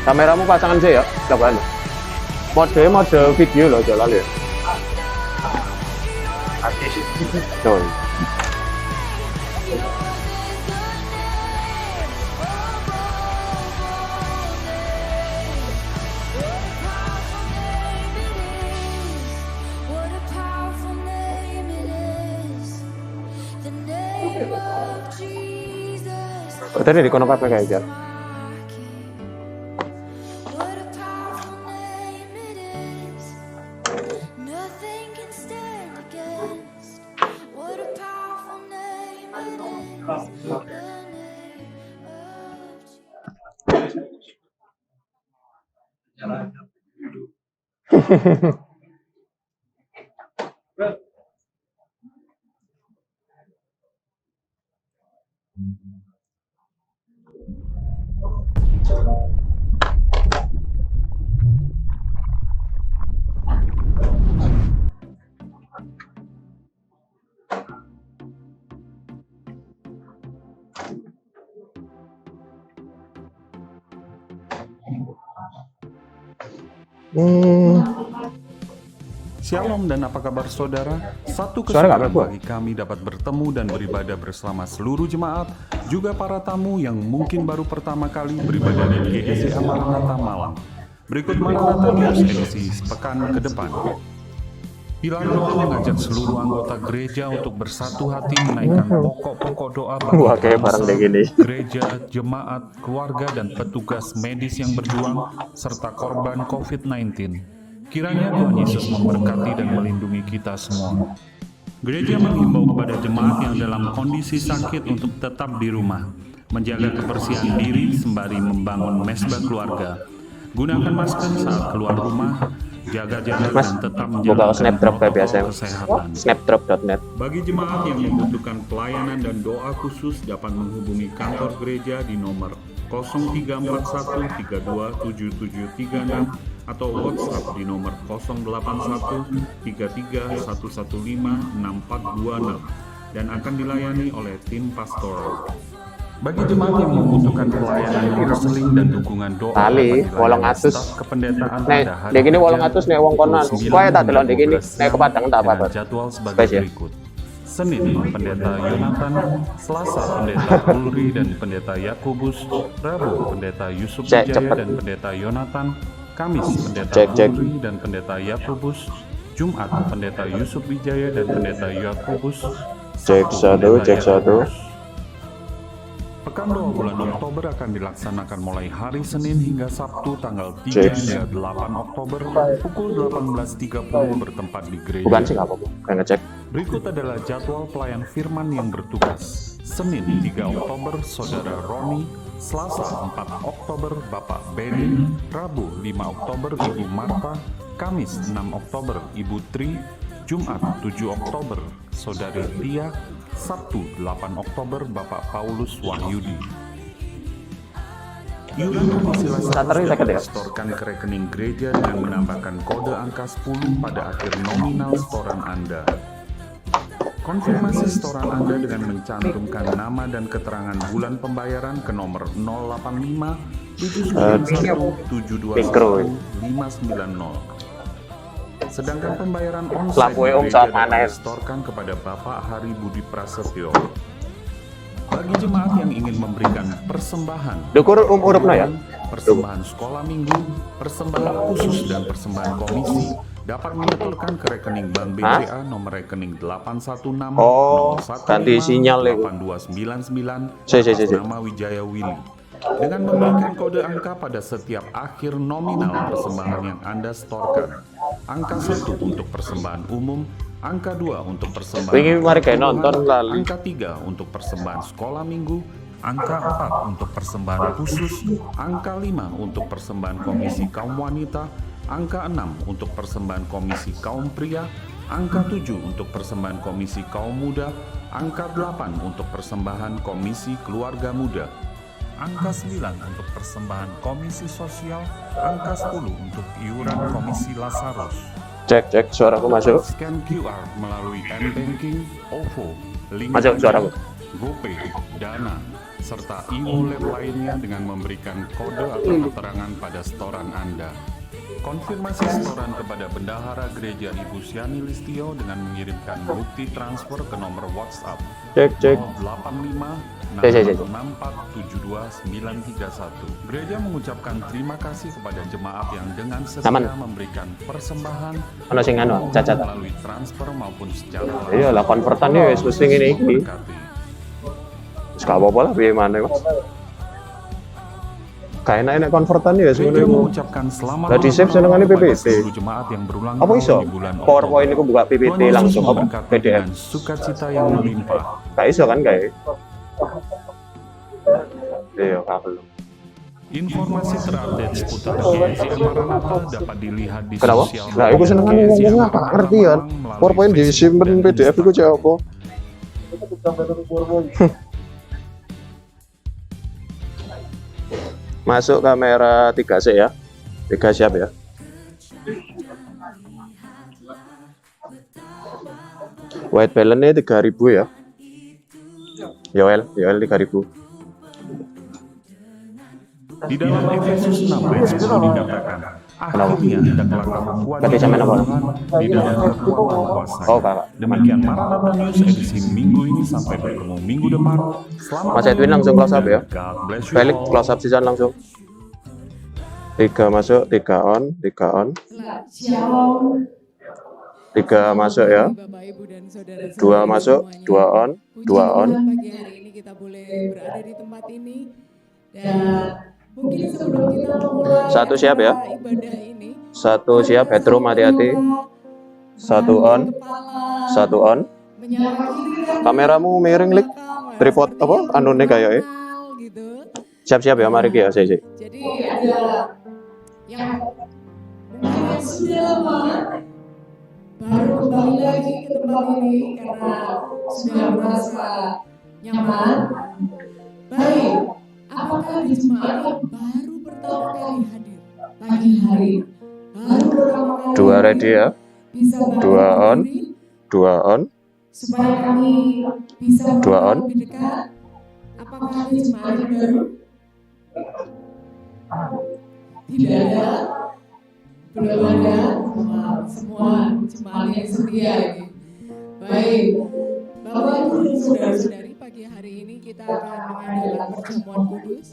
Kameramu pasangan sih ya, coba nih. Mode video loh, jalan ya. Coy. Tadi di kono apa kayak gitu? Shalom dan apa kabar saudara? Satu Suara nggak kesempatan berbuat? bagi kami dapat bertemu dan beribadah bersama seluruh jemaat, juga para tamu yang mungkin baru pertama kali beribadah di GEC Maranatha Malang. Berikut Maranatha News edisi sepekan ke depan. Pilar doa mengajak seluruh anggota gereja untuk bersatu hati menaikkan pokok-pokok doa Wah, kayak bareng bangsa, kayak gini. gereja, jemaat, keluarga, dan petugas medis yang berjuang, serta korban COVID-19. Kiranya Tuhan Yesus memberkati dan melindungi kita semua. Gereja menghimbau kepada jemaat yang dalam kondisi sakit untuk tetap di rumah, menjaga kebersihan diri sembari membangun mesbah keluarga. Gunakan masker saat keluar rumah, jaga jarak Mas, dan tetap buka menjalankan snapdrop kayak biasa. protokol kesehatan. Snapdrop.net. Bagi jemaat yang membutuhkan pelayanan dan doa khusus dapat menghubungi kantor gereja di nomor 0341327736 atau WhatsApp di nomor 081331156426 dan akan dilayani oleh tim pastoral. Bagi jemaat yang membutuhkan pelayanan konseling dan dukungan doa Tali, dapat dilayani 800. staf kependetaan Nek, pada hari dek ini kerja 800 nek wong konon. pukul Kowe tak delok 9 dek ini, nek ke Padang tak apa-apa. dengan jadwal sebagai Spes ya? berikut. Senin, Pendeta Yonatan. Selasa, Pendeta Ulri dan Pendeta Yakobus. Rabu, Pendeta Yusuf Cek, Wijaya cepet. dan Pendeta Yonatan. Kamis, Pendeta Cek. Ulri dan Pendeta Yakobus. Jumat, Pendeta Yusuf Wijaya dan Pendeta Yakobus. Cek Sabtu, satu, Pendeta cek satu. Yakobus. Pekan doa bulan Oktober akan dilaksanakan mulai hari Senin hingga Sabtu tanggal 3 Cek. hingga 8 Oktober pukul 18.30 bertempat di gereja. Bukan sih, nggak apa-apa. Kayak ngecek. Berikut adalah jadwal pelayan firman yang bertugas. Senin 3 Oktober Saudara Roni, Selasa 4 Oktober Bapak Benny, Rabu 5 Oktober Ibu Marta, Kamis 6 Oktober Ibu Tri, Jumat 7 Oktober Saudari Tia, Sabtu 8 Oktober Bapak Paulus Wahyudi. Iuran komisi Starternya dapat sakit ya? disetorkan ke rekening gereja dengan menambahkan kode angka 10 pada akhir nominal setoran Anda. Konfirmasi setoran Anda dengan mencantumkan nama dan keterangan bulan pembayaran ke nomor 085 791 721 590. Sedangkan pembayaran onsite Lapoe om gereja saat dapat panen. disetorkan kepada Bapak Hari Budi Prasetyo. Bagi jemaat yang ingin memberikan persembahan, Dukur urupna ya? persembahan sekolah minggu, persembahan khusus dan persembahan komisi dapat menyetorkan ke rekening Bank BCA nomor rekening 816 Oh, ganti sinyal ya. 8299 Si. atas nama Wijaya Willy. Dengan memberikan kode angka pada setiap akhir nominal persembahan yang Anda setorkan. Angka 1 untuk persembahan umum, angka 2 untuk persembahan Wingi mari kayak keperluan, nonton lali. angka 3 untuk persembahan sekolah minggu, angka 4 untuk persembahan khusus, angka 5 untuk persembahan komisi kaum wanita, angka 6 untuk persembahan komisi kaum pria, angka 7 untuk persembahan komisi kaum muda, angka 8 untuk persembahan komisi keluarga muda, angka 9 untuk persembahan komisi sosial, angka 10 untuk iuran komisi Lazarus, Cek suaraku masuk. Scan QR melalui M-Banking, OVO, link Masuk suaraku. GoPay, Dana, serta e-wallet lainnya dengan memberikan kode atau keterangan pada setoran Anda. Konfirmasi setoran kepada Bendahara Gereja Ibu Siani Listio dengan mengirimkan bukti transfer ke nomor WhatsApp Cek. 085 664 72931. Gereja mengucapkan terima kasih kepada jemaat yang dengan setia memberikan persembahan Ono sing anu cacat. melalui transfer maupun secara Iya lah konvertan ya wis mesti ngene iki. Wis gak apa-apa lah piye maneh, Mas. Kayak enak konvertan ya wis ngono Gereja iku. mengucapkan selamat Lah di save senengane kepada PPT. seluruh jemaat yang berulang Apa tahun iso? di bulan PowerPoint iku buka PPT Tuhan Yesus langsung apa memberkati PDF. dengan sukacita yang melimpah. Gak iso kan kayak. Iya, gak belum. Informasi terupdate seputar GSM Maranatha dapat dilihat di Kenapa? sosial Nah, iku senengane GSM ngomong apa ngerti ya. melalui PowerPoint Facebook disimpen dan PDF iku cek apa? Masuk kamera 3C ya. 3 siap ya. White balance-nya 3000 ya. Yoel 3000. Di dalam Efesus 6 ayat 10 dikatakan, akhirnya hendaklah kamu kuat Berarti sampai apa? di dalam kekuatan kuasa. Oh, Kakak. Demikian Maranatha News edisi minggu ini, sampai bertemu minggu depan. Selamat Mas Edwin langsung close up ya. God bless you Felix all. close up season langsung. 3 masuk, 3 on, 3 on. Shalom. 3 masuk ya. Bapak, Ibu, dan saudara-saudara 2 masuk, semuanya. 2 on, Puji 2 on. Tuhan, pagi hari ini kita boleh berada di tempat ini, dan mungkin sebelum kita memulai 1 siap ya. acara ibadah ini, 1 siap, headroom hati-hati. 1 on, 1 on. menyapa kiri dan Kameramu miring lik. belakang, Tripod seperti apa? yang Anune kayak ya. kenal gitu. Siap-siap ya, mari ya, sih. Jadi ada yang mungkin yang sudah lama baru kembali lagi ke tempat ini karena sudah merasa nyaman. Baik, apakah di jemaat yang baru pertama kali hadir pagi hari, baru pertama kali 2 hadir, ready ya. bisa 2 on, berdiri 2 on. supaya kami bisa 2 on. lebih dekat? Apakah ada jemaat yang baru? Tidak ada, belum ada. Wah, semua jemaat yang setia ini. Baik, Bapak Ibu dan saudara-saudari, pagi hari ini kita akan mengadakan perjamuan kudus.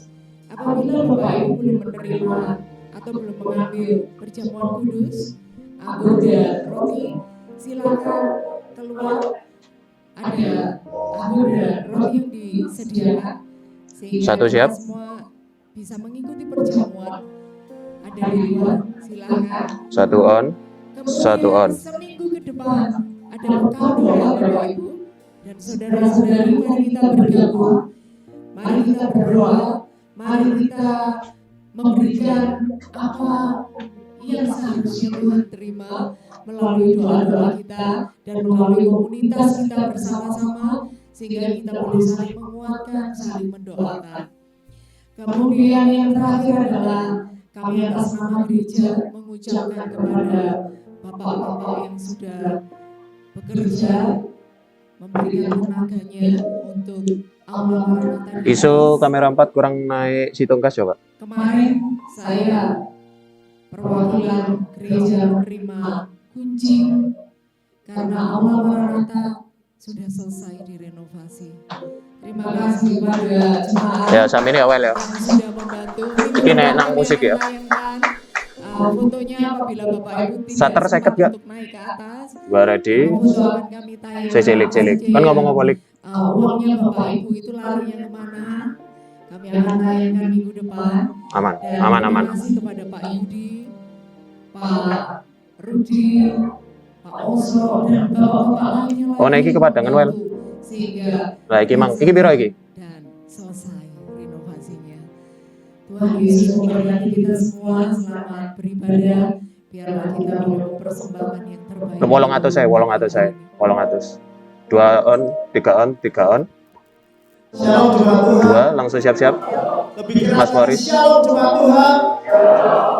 Apabila Bapak Ibu belum menerima atau belum mengambil perjamuan kudus, anggur dan roti, silakan keluar. Ada anggur dan roti yang disediakan sehingga 1 siap. kita semua bisa mengikuti perjamuan. Ada di luar, silakan. 1 on, 1 on. Seminggu ke depan ada bekal doa Bapak Ibu dan saudara-saudari, mari kita bergabung, mari kita berdoa, mari kita memberikan apa yang seharusnya Tuhan terima melalui doa-doa kita dan melalui komunitas kita bersama-sama, sehingga kita boleh saling menguatkan, saling mendoakan. Kemudian yang terakhir adalah kami atas nama gereja mengucapkan kepada bapak-bapak yang sudah bekerja, memberikan tenaganya untuk aula Maranatha. Isu kamera 4 kurang naik si tongkas coba. Kemarin saya perwakilan gereja menerima kunci karena aula Maranatha sudah selesai direnovasi. Terima kasih pada jemaat Ya, sampe ini awal ya. yang sudah membantu. Ini naik nang musik ya. Menayangkan, fotonya apabila Bapak Ibu tidak Shutter sempat seket gak? untuk naik ke atas, 2 ready. foto akan kami tayangkan. Saya cilik. Kan ngomong apa lik? Uangnya Bapak Ibu itu larinya kemana? Kami akan tayangkan minggu depan. Aman, Dan aman. terima kasih kepada Pak Yudi, Pak Rudi, Pak Oso, dan bapak-bapak lainnya. Oh, nah iki kepadangan, Wel. Sehingga Lah iki mang, iki piro iki? dan selesai renovasinya. Tuhan Yesus memberkati kita semua. Selamat beribadah. Biarlah kita boleh mempersembahkan yang terbaik. 800. 2 on, 3 on, 3 on. Shalom jemaat Tuhan. 2 langsung siap-siap. Lebih keras Mas lagi, Boris. Shalom jemaat Tuhan.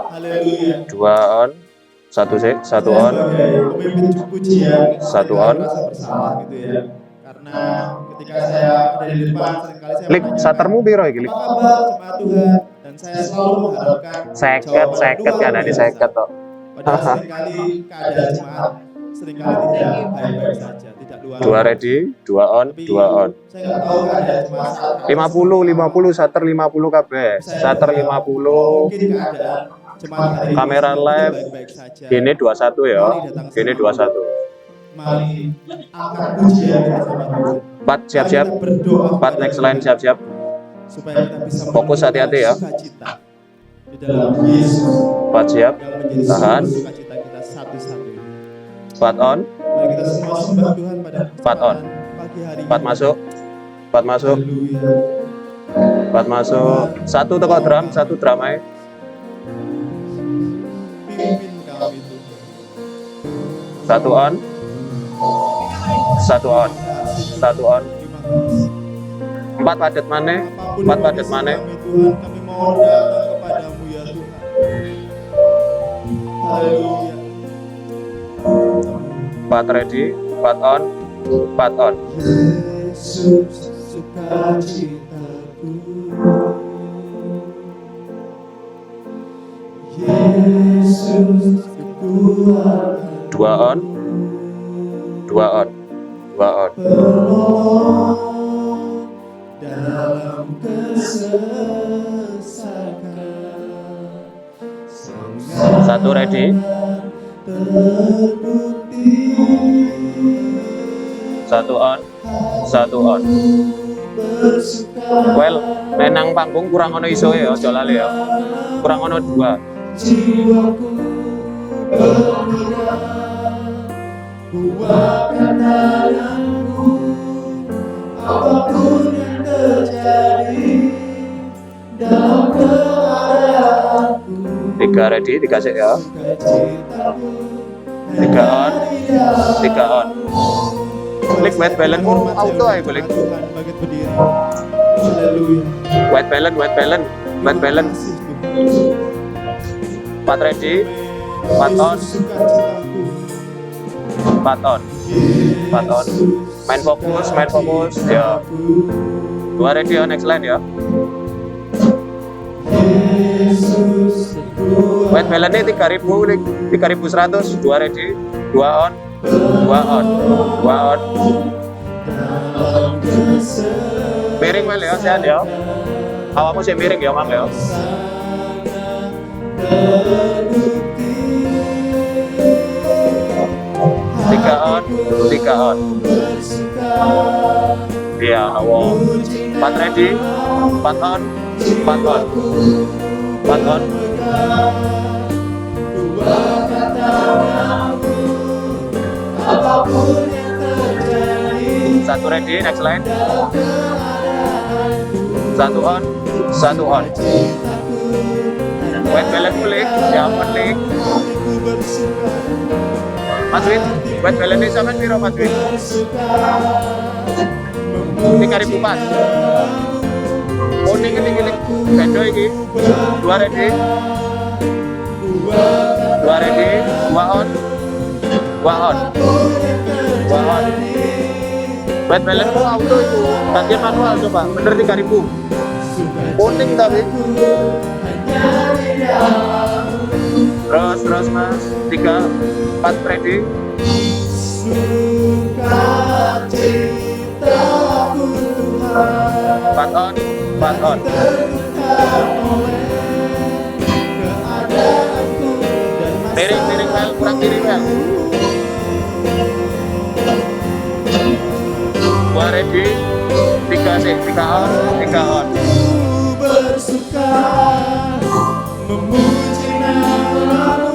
Haleluya. 2 on, Satu on. sebagai pemimpin pujian, Satu saya on. merasa bersalah gitu ya. Karena ketika saya ada di depan, seringkali saya Klik satermu piro iki, Lik? apa kabar jemaat Tuhan? Dan saya selalu mengharapkan Seket kan ada di seket kok. Padahal seringkali keadaan jemaat seringkali tidak baik-baik saja, tidak luar. 2 ready, 2 on, 2 on. Saya nggak tahu keadaan jemaat saat 50 sater 50 kabeh. Sater 50. mungkin keadaan jemaat hari ini Kamera live. baik-baik saja. Gini 21 ya. Gini 21. Mari angkat pujian kita sama Tuhan. 4 siap-siap. Mari kita berdoa 4 next line siap-siap. supaya kita bisa Fokus, hati-hati ya. sukacita di dalam Yesus 4 siap. yang menjadi Tahan. sumber sukacita kita satu-satunya. 4 on. Mari kita semua sembah Tuhan pada 4 on. pagi hari 4 masuk. 4 masuk. Haleluya. 4 masuk. 1 teko drum, 1 drum ae. Pimpin kami Tuhan. 1 on. 1 on. 1 on. Terima kasih. 4 padet maneh. Apapun 4 padet kondisi maneh. kami, Tuhan, kami mohon datang kepadamu ya Tuhan. Haleluya. 4 ready, 4 on. 4 on. Yesus sukacitaku. Yesus kekuatan 2 on. 2 on. 2 on. penolong dalam kesesakan. 1 ready. Terbukti 1 on. 1 on. bersuka Well, menang panggung kurang ono iso ya, aja lali ya. Kurang ono 2. jiwaku bermegah, kuatkan tanganku, apapun yang terjadi dalam keadaanku. 3 ready, 3 sik ya. Sukacitaku 3 on. 3 on. Klik white balance auto ae boleh. Tuhan bangkit berdiri. Haleluya. White balance, white balance, white balance. 4 ready, 4 on. Sukacitaku 4 on. 4 on. Main fokus ya. 2 ready ya, next line ya. Yesus kekuatan White balance ini 3000, 3100. 2 ready, 2 on. 2 on. 2 on. dalam kesesakan. Miring Mel ya, sehat ya. Awakmu sih miring ya, Mang ya. Terbukti 3 on, 3 on. bersuka Iya, awak. 4 ready, 4 on, 4 on. 4 on. kuatkan tanganku, apapun yang terjadi 1 ready, next line. dalam keadaanku. 1 on, 1 on. White balance klik, ya klik. Hatiku bersuka, Mas Win, white balance ini sampean piro Mas Win? 3000 pas. Kuning ini klik, bendo iki. 2 ready, 2 ready, 2 on, 2 on, 2 on. White balance ku auto itu, gantian manual coba, bener 3000. Kuning tapi. Terus Mas, 3, 4 ready. Sukacitaku Tuhan 4 on, 4 on. tertukar oleh keadaanku dan Miring Mel, kurang kiri Mel. 2 ready, 3 sih, 3 on, 3 on. bersuka memuji namamu,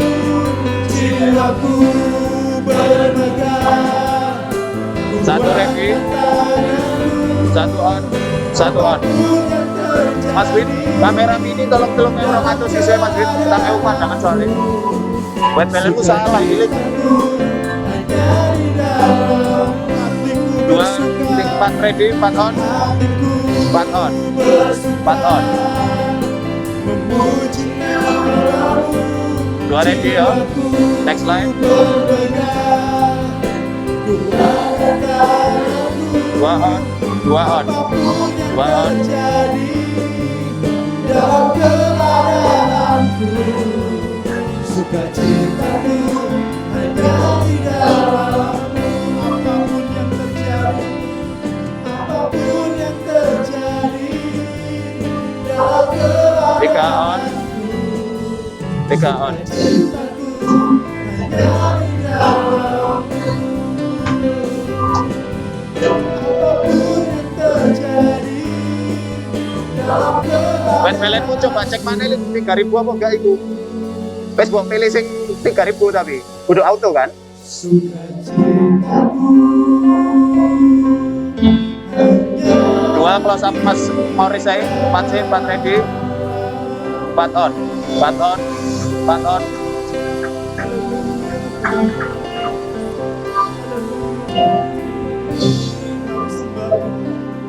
jiwaku bermegah. 1 ready, 1 on, 1 on. Mas Win, kamera mini tolong kamera atau siswa Mas Win, tak ewu pandangan soalnya. White balance ku salah ini. 2, 4 ready, 4 on, 4 on, 4 on. Dua ready ya. Next line. Dua on. Dua on. Dua on. Sukacitaku hanya di dalammu. Apapun yang terjadi, apapun yang terjadi, dalam Tiga on. Tiga on. cintaku hanya di dalammu. Apapun yang terjadi, dalam Wes pelenmu coba cek mana ini 3.000 apa enggak itu. Wes buat pilih sing 3.000 tapi kudu auto kan? sukacitaku Dua close up Mas Morris saya. 4 sih, 4 ready. 4 on. 4 on. 4 on.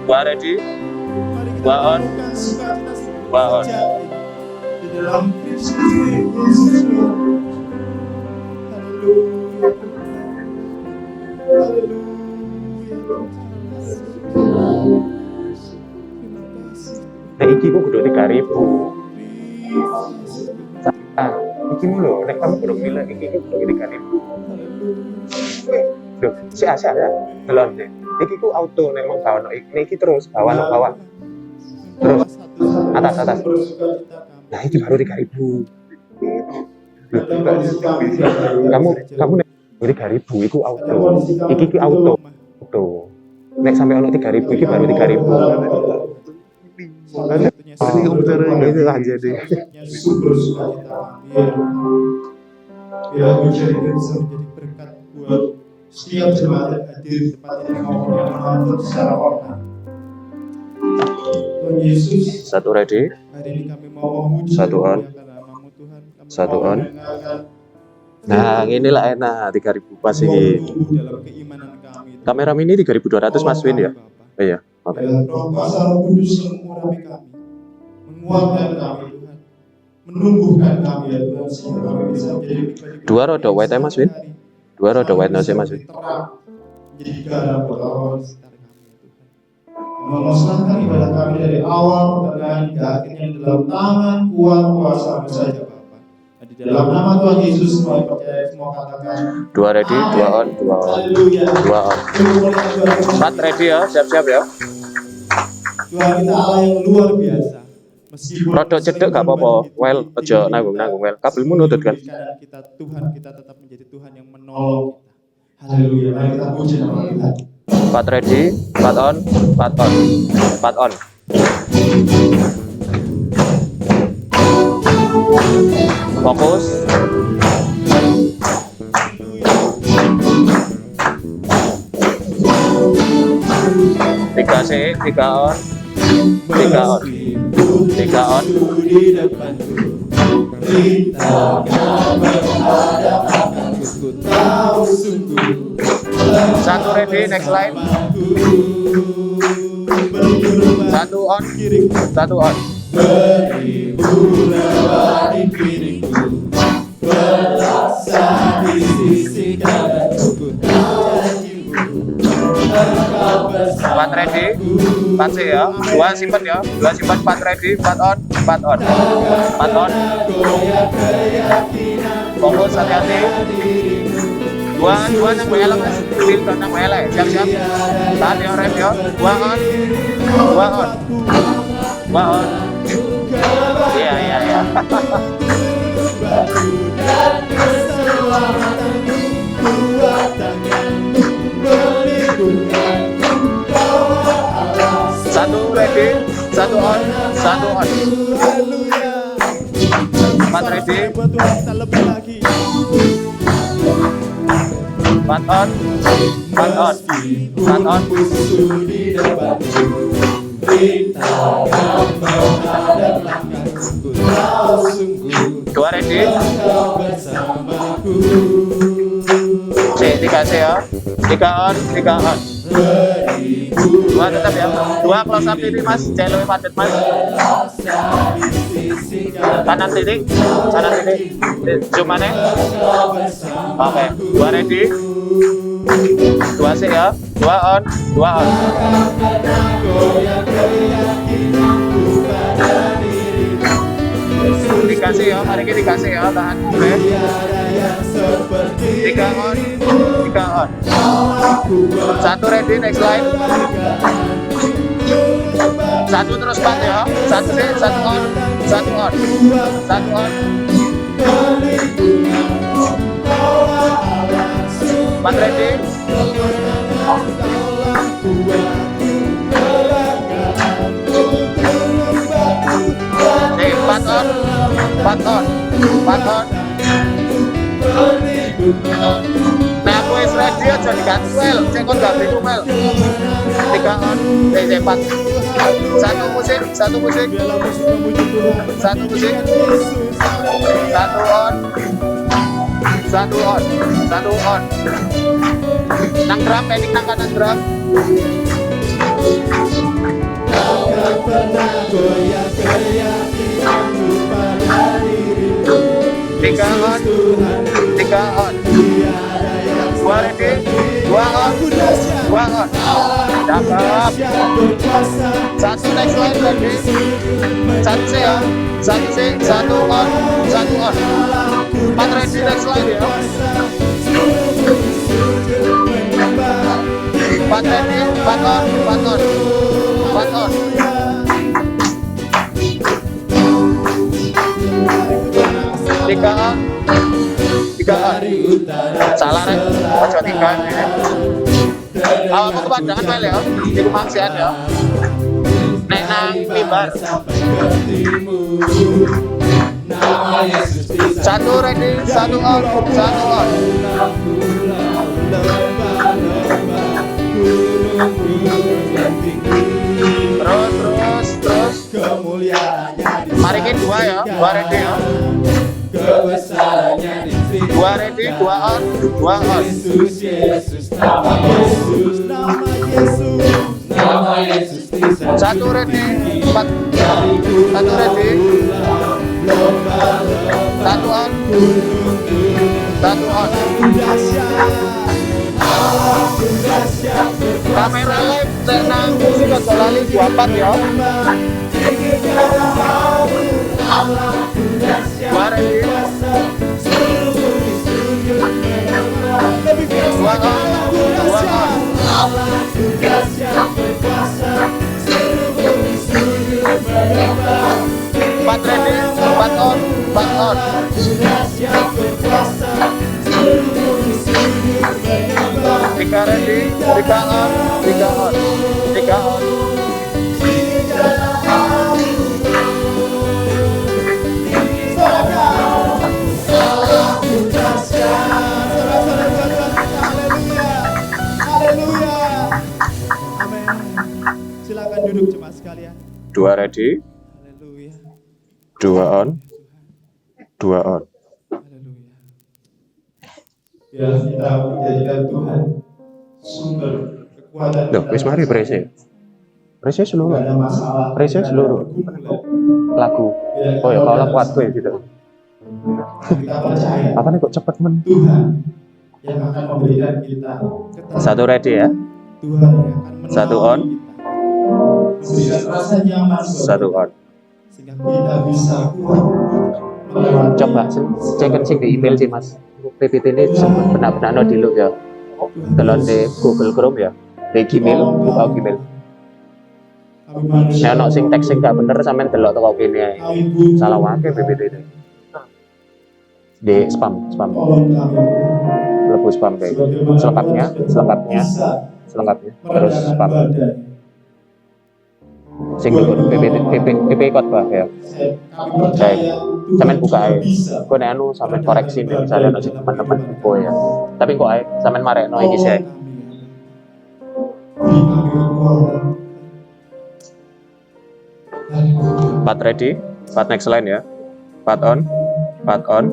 Dua ready. Dua on. Dua on. di dalam Kristus Yesus. Haleluya. Nah, iki ku kudu 3.000. Ah, iki mulu nek kamu kudu milih iki kudu 3.000. Loh, si Asa ya. Belum deh. Iki ku auto nek mau bawa iki terus bawa bawah. Terus atas. Nah, iki baru 3.000. Kamu nek 3.000 iku auto. Iki ki auto. Nek sampai ono 3.000 iki baru 3.000. Ini komputernya itu aja deh. Sumber sukacita biar hujan itu bisa menjadi berkat buat setiap jemaat yang hadir di tempat ini maupun yang menonton secara online. Tuhan Yesus, Satu ready. hari ini kami mau memuji Satu on. namamu Tuhan. Kami Satu mau on. mendengarkan Nah, inilah enak 3.000 pas mau ini. tumbuh dalam keimanan kami. Kamera mini 3.200 Mas Win ya? Iya, oke. Biarlah Roh Kuasa Roh Kudus yang mengurapi kami, menguatkan kami Tuhan, menumbuhkan kami ya Tuhan, sehingga kami bisa menjadi pribadi Dua roda white Mas Win? Dua roda white nasi Mas Win. terang, menjadi garam buat orang di sekitar kami ya Tuhan. Memusnahkan ibadah kami dari awal pertengahan hingga akhirnya dalam tangan kuat kuasamu saja Bapa. Dan di dalam nama Tuhan Yesus semua yang percaya semua katakan. Dua ready, dua on, dua on. Haleluya. Dua on. Empat ready ya, siap-siap ya. Tuhan kita Allah yang luar biasa. Meskipun Rodok cedek gak apa-apa. Well, aja nanggung well. Kabelmu nutut kan? keadaan kita, Tuhan kita tetap menjadi Tuhan yang menolong kita. Haleluya. Mari kita puji nama Tuhan. 4 ready, 4 on, 4 on. 4 on. Fokus. Tiga sih, 3 on. 3 on. 3 on. Di depanku, perintahnya berhadapan ku tahu sungguh. Satu ready, next line. Satu on, satu on. Beribu lewat di piringku, berasa di sisi kananku, ku tahu janjimu, engkau bersama. 4 ready, 4 sih ya. 2 simpen ya. 2 simpen, 4 ready, 4 on, 4 on. 4 on. Fokus, hati-hati. 2 nang WL Mas. Filter nang WL ya. Siap-siap. Tahan ya rem ya. 2 on. 2 on. 2 on. Iya, iya, iya. Dan keselamatanmu, kuat tanganmu, melindunganku, kau Allah. 1 ready, 1 on, 1 on. Haleluya. 4 ready, Buat Tuhan kita lebih lagi. 4 on, 4 on, 4 on. Musuh di depanku, rintangan menghadap langkahku, ku tahu sungguh 2 ready, Engkau bersamaku. C, 3 C ya. 3 on, 3 on. 2 tetap ya. 2 close up ini Mas, C lebih padat Mas. Kanan titik. Zoom mana? Oke, 2 ready. 2 sih ya. 2 on. Dikasih ya, mari kita dikasih ya, tahan boleh. 3 on. 1 ready, next line. 1 terus 4 ya. 1 sih, 1 on. 1 on. 4 ready. Nih, 4 on. Nah, aku wis ready aja diganti wel, cekot gak bingung wel. 3 on, 4. 1 musik. 1 on. 1 on. Nang drum, pending nang kanan drum. 3 on. 2 ready. 2 on. Cakep. 1 next line ready. 1 sih ya. 1 on. 4 ready next line ya. 4 ready. 4 on. 3 on. Salah rek, ojo 3. Awalmu kepanjangan wel ya, iku maksiat ya. Nek nang mimbar. 1 ready, 1 on. Terus. Mari kita 2 ya, 2 ready ya. 2 ready, 2 on. 1 ready, 4. 1 ready. 1 on. Kamera live tenang musik aja lali 24 ya. 2 ready. 2 on. 4 ready. 4 on. 3 ready. 3 on. 3 on. Silakan duduk jemaat sekalian. 2 ready. Haleluya. 2 on. Haleluya. Ya, kita menjadikan Tuhan sumber kekuatan. Loh, wis mari prese. Prese seluruh. Gak ada masalah. Prese seluruh. Lagu. Oh ya, kalau lagu aku ya gitu. Kita percaya Apa nih kok cepet men? Tuhan yang akan memberikan kita 1 ready ya. Tuhan yang akan menolong 1 on. kita, memberikan rasa nyaman buat 1 on. sehingga kita bisa kuat melewati. Coba cek sing di email sih Mas. PPT ini benar-benar di loop ya. Delon di Google Chrome ya. Di Gmail, buka Gmail. Kami manusia, Nek ono sing teks sing gak bener sampean delok teko kene ae. kami butuh Salah wae PPT ini. Di spam. tolong kami Lebu spam kayak. sebagaimana Selengkapnya. bisa Terus meredakan spam. badan. Sing dhuwur PP khotbah ya. Kami percaya Tuhan Sampean buka juga ae. bisa. Kok nek anu sampean koreksi nek misalnya ono sing teman-teman info ya. Tapi kok ae sampean marekno iki sih. Beri kami kekuatan. 4 ready. 4 next line ya. 4 on. 4 on.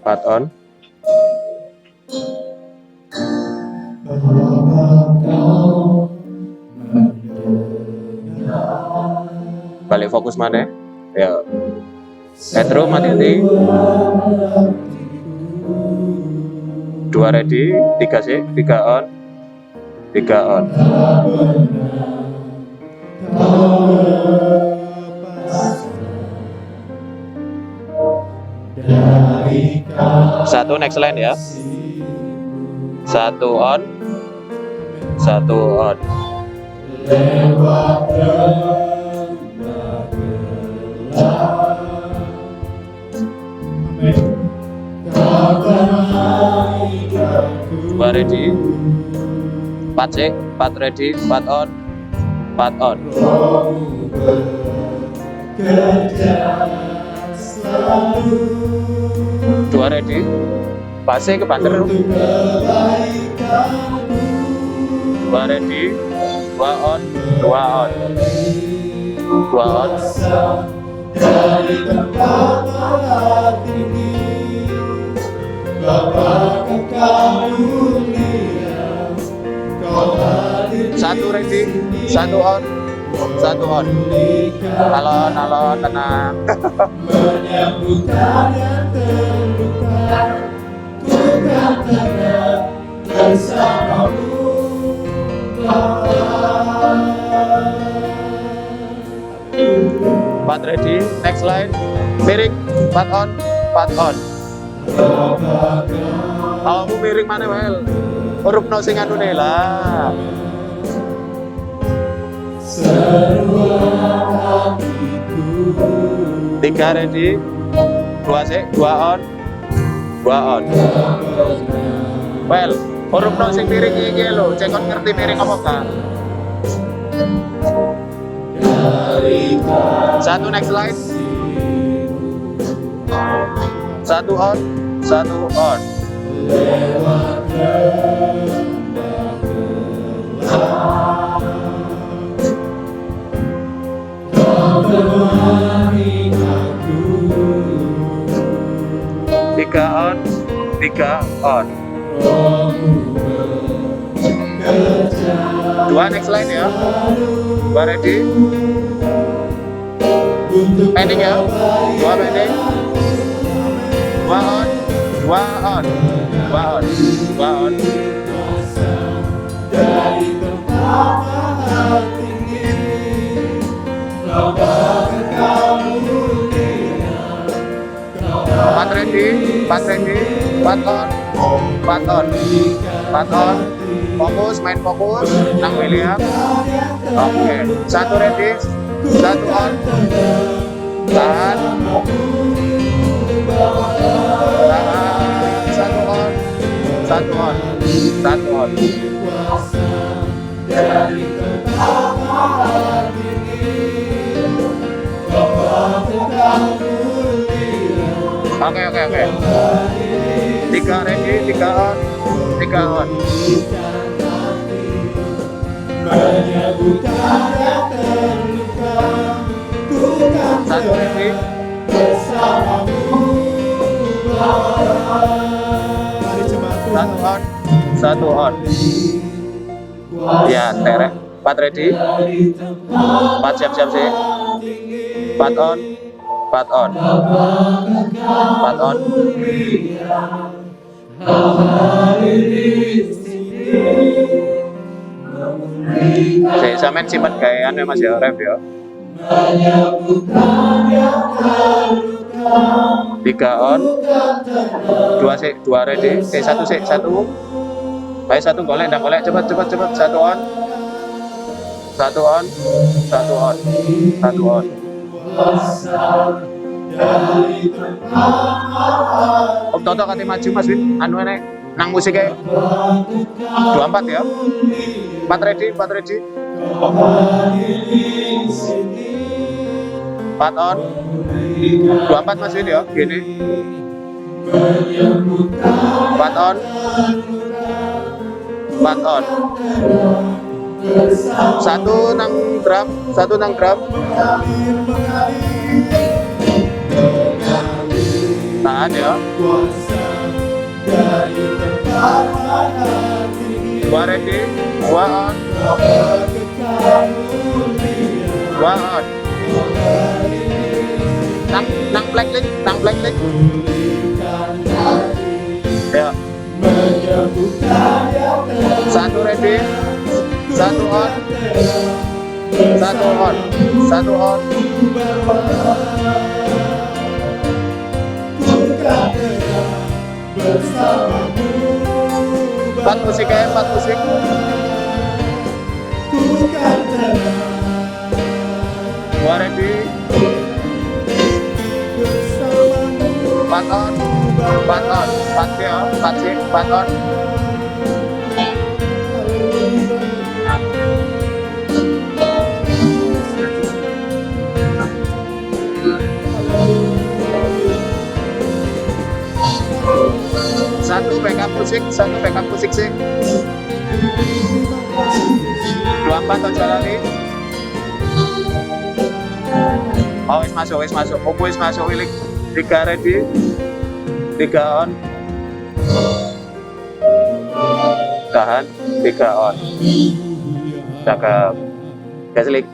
4 on. Balik fokus mana? Ya. Headroom hati-hati. 2 ready, 3 sih, 3 on. 3 on. Satu next line ya. 1 on. 1 on. Dua ready, 4 sih, 4 ready, 4 on, 4 on. Dua ready, pase ke banter. 2 ready, 2 on, 2 on, 2 on. Satu ready, 1 on, 1 on. Alon, alon, tenang. Empat ready, next line. Miring, 4 on, 4 on. Kamu miring mana wel? Huruf no sing anu lah. Tiga ready, 2 sih, 2 on, 2 on. Well, huruf no sing miring iki lho, cekon ngerti miring apa gak? 1 next line. 1 on, 1 on. Tiga on, 3 on. 2 next line ya. 2 ready. Pending ya. 2 pending. 2 on, 2 on, 2 on, 2 on. Empat ready, 4 ready, 4 on, 4 on, 4 on. Fokus, main fokus, nang William. Oke, 1 ready, 1 on. Tahan. Tahan, 1 on, 1 on, 1 on. Oke. 3 ready, 3 on, 3 on. 1 ready. 1 on, 1 on. Ya, terek. 4 ready. 4 siap-siap sih. 4 on, 4 on, 4 on. Saya sampean simpen gayaan ya Mas ya, ref ya. 3 on, 2 sih, 2 ready. 1 sih, 1. Baik, 1 golek, dan golek cepat. 1 on, 1 on, 1 on, 1 on. Om Toto kate maju Mas Win, anu nek nang musiknya 24 ya. 4 ready, 4 ready. 4 on. 24 Mas Win ya, gini. 4 on. 4 on. 1 nang drum, 1 nang drum. Tahan ya. 2 ready, 2 on. 2 on. Nang plek Satu on. Empat musik ya, 4 musik. Gua ready. 4 on. 4 ya, 4 sih, 4 on. Satu backup musik sih. 24 aja lali. Oh, wis masuk. Wis masuk wilik. 3 ready. 3 on. Tahan. 3 on. Cakep. Gaslik.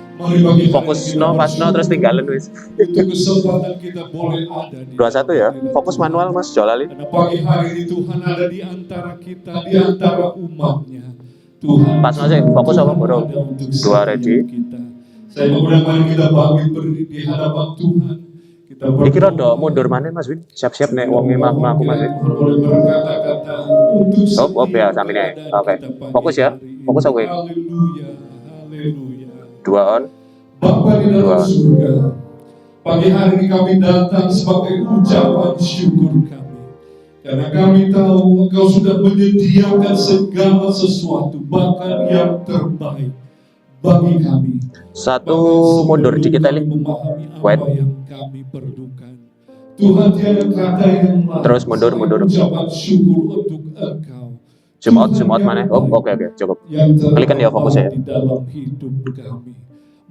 Fokus pas terus tinggalin wis. Untuk kesempatan kita boleh ada di 21 ya. Fokus manual Mas Jolali. karena pagi hari ini Tuhan ada di antara kita, di antara umatnya. Tuhan Pas aja, fokus apa, bro? ada untuk 2 setiap ready. kita. Saya mengundang mari kita bangkit berdiri di hadapan Tuhan. Kita Iki rada mundur maneh Mas Win. Siap-siap nek wong mlaku Mas Win. Tuhan boleh berkata-kata untuk Op ya sampe nek. Oke. Fokus ya. Fokus aku. Haleluya, haleluya. 2 on. Bapa di dalam surga, pagi hari ini kami datang sebagai ucapan syukur kami. Karena kami tahu Engkau sudah menyediakan segala sesuatu, bahkan yang terbaik bagi kami. Satu Bahkan mundur sebelum dikit kami Ali. memahami Wait. apa yang kami perlukan. Tuhan tiada kata yang lain Terus mundur. selain ucapan syukur untuk Engkau. Zoom out Tuhan maneh. yang Oh, baik, oke cukup. yang Kalikan ya fokus ya. di dalam hidup kami.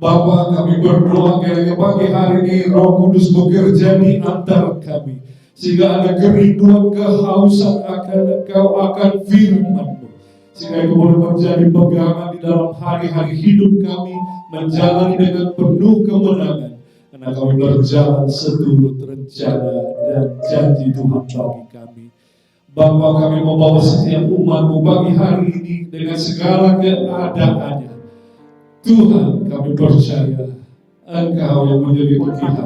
Bapa, kami berdoa kiranya pagi hari ini Roh Kudus bekerja di antara kami, sehingga ada kerinduan, kehausan akan Engkau, akan firman-Mu, sehingga itu boleh menjadi pegangan di dalam hari-hari hidup kami, menjalani dengan penuh kemenangan, karena kami berjalan seturut rencana dan janji Tuhan bagi kami. Bapa, kami membawa setiap umat-Mu pagi hari ini dengan segala keadaannya. Tuhan, kami percaya Engkau yang menjadi pihak.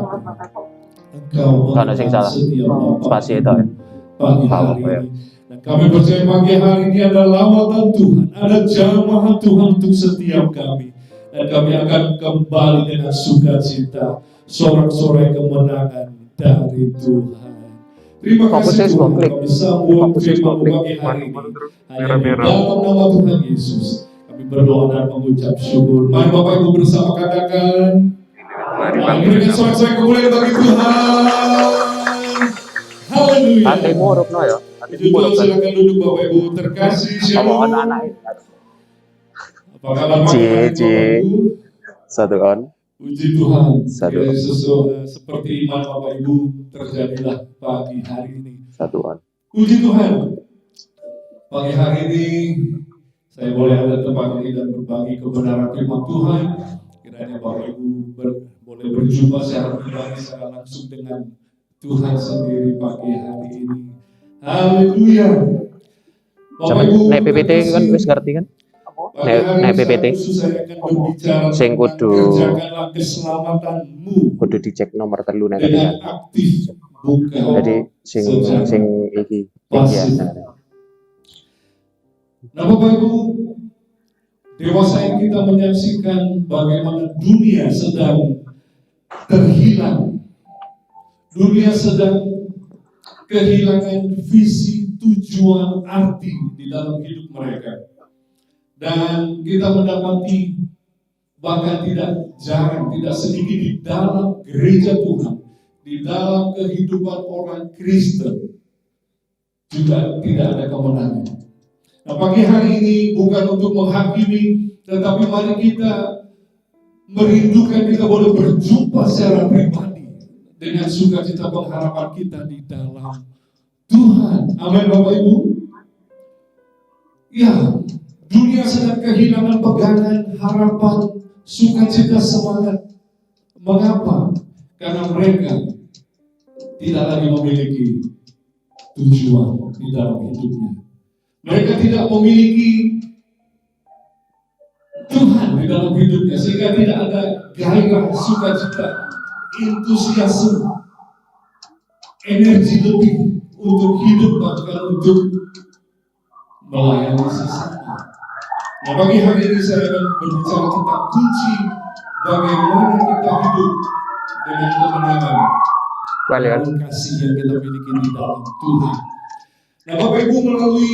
Engkau Karena sing salah. setiap Bapa Spasi itu ya. pagi hari Ya. ini. Dan kami percaya pagi hari ini ada lawatan Tuhan, ada jamahan Tuhan untuk setiap kami. Dan kami akan kembali dengan sukacita, sorak-sorai kemenangan dari Tuhan. Terima Fokusnya kasih semua Tuhan, klik. kami sambut Fokusnya semua firman-Mu klik. pagi hari ini. Hanya di Merah-merah. dalam nama Tuhan Yesus, kami berdoa dan mengucap syukur. Mari Bapak Ibu bersama katakan, mari berikan sorak-sorai kemuliaan bagi Tuhan. Haleluya. Hatimu rukno ya. Puji Hatimu Tuhan, rukno. silakan duduk Bapak Ibu terkasih. Shalom. Omongan anak. Apa kabar pagi hari ini, Ci. Bapak Ibu? 1 on. Puji Tuhan. Satu. Ya, seperti iman Bapak Ibu terjadilah pagi hari ini. 1 on. Puji Tuhan. Pagi hari ini saya boleh ada tempat ini dan berbagi kebenaran firman Tuhan. Kiranya Bapak Ibu boleh berjumpa secara pribadi, secara langsung dengan Tuhan sendiri pagi hari ini. Haleluya. Bapak Ibu, Nek PPT kan wis ngerti kan? pagi hari ini Nek PPT. secara khusus saya akan berbicara Sing tentang kudu- kerjakanlah keselamatanmu Kudu dicek nomor 3 nek dengan kan. aktif, bukan Jadi sing iki pasif. ya. Nah Bapak Ibu, dewasa ini kita menyaksikan bagaimana dunia sedang terhilang. Dunia sedang kehilangan visi, tujuan, arti di dalam hidup mereka. Dan kita mendapati bahkan tidak jarang, tidak sedikit di dalam gereja Tuhan, di dalam kehidupan orang Kristen juga tidak ada kemenangan. Nah pagi hari ini bukan untuk menghakimi, tetapi mari kita merindukan kita boleh berjumpa secara pribadi dengan sukacita pengharapan kita di dalam Tuhan. Amin Bapak Ibu. Ya, dunia sedang kehilangan pegangan, harapan, sukacita, semangat. Mengapa? Karena mereka tidak lagi memiliki tujuan di dalam hidupnya. Mereka tidak memiliki Tuhan di di dalam hidupnya, sehingga tidak ada gairah, sukacita, entusiasme, energi lebih untuk hidup bahkan untuk melayani sesama. Nah, pagi hari ini saya akan berbicara tentang kunci bagaimana kita hidup dengan kemenangan dan kasih yang kita miliki di dalam Tuhan. Nah, Bapak Ibu, melalui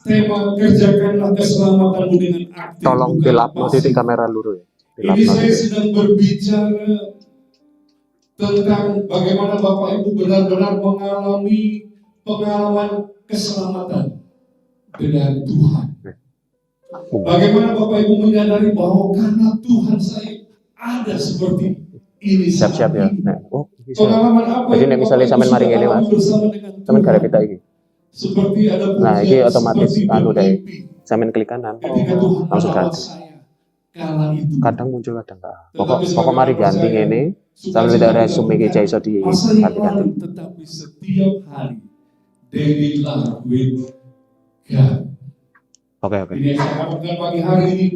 tema kerjakanlah keselamatanmu dengan aktif, Tolong bukan dilap pasif. titik kamera luru ya. Ini saya sedang berbicara tentang bagaimana Bapak Ibu benar-benar mengalami pengalaman keselamatan dengan Tuhan. Bagaimana Bapak Ibu menyadari bahwa karena Tuhan saya ada seperti ini. Siap-siap ya. Nah, oh, Pengalaman apa jadi yang nek misalnya Bapak sampean Ibu mari ngene, sudah Mas. alami bersama dengan Sampean Tuhan? gara kita iki. Seperti ada Nah, pujian, ini otomatis seperti anu deh. bermimpi. Sampean klik kanan. Ketika Tuhan Langsung merawat ganti. saya kala itu. Kadang muncul kadang enggak. Tetapi Pokok mari ganti ngene. Sambil tidak resume iki iso di masa yang ganti-ganti. lalu, tetapi setiap hari daily life with God. Oke. Ini yang saya harapkan pagi hari ini,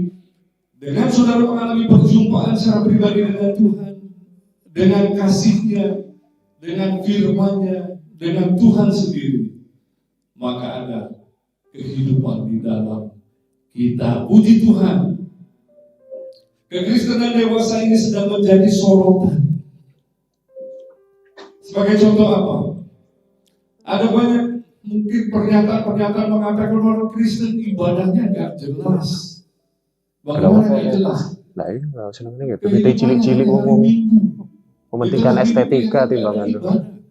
dengan saudara mengalami perjumpaan secara pribadi dengan Tuhan, dengan kasih-Nya, dengan firman-Nya, dengan Tuhan sendiri, maka ada kehidupan di dalam kita. Puji Tuhan. Kekristenan dewasa ini sedang menjadi sorotan. Sebagai contoh apa? Ada banyak mungkin pernyataan-pernyataan mengatakan orang Kristen ibadahnya nggak jelas. Bagaimana nggak jelas? Lah ini enggak seneng ya. Beda cilik-cilik ngomong. Mementingkan estetika timbangan itu.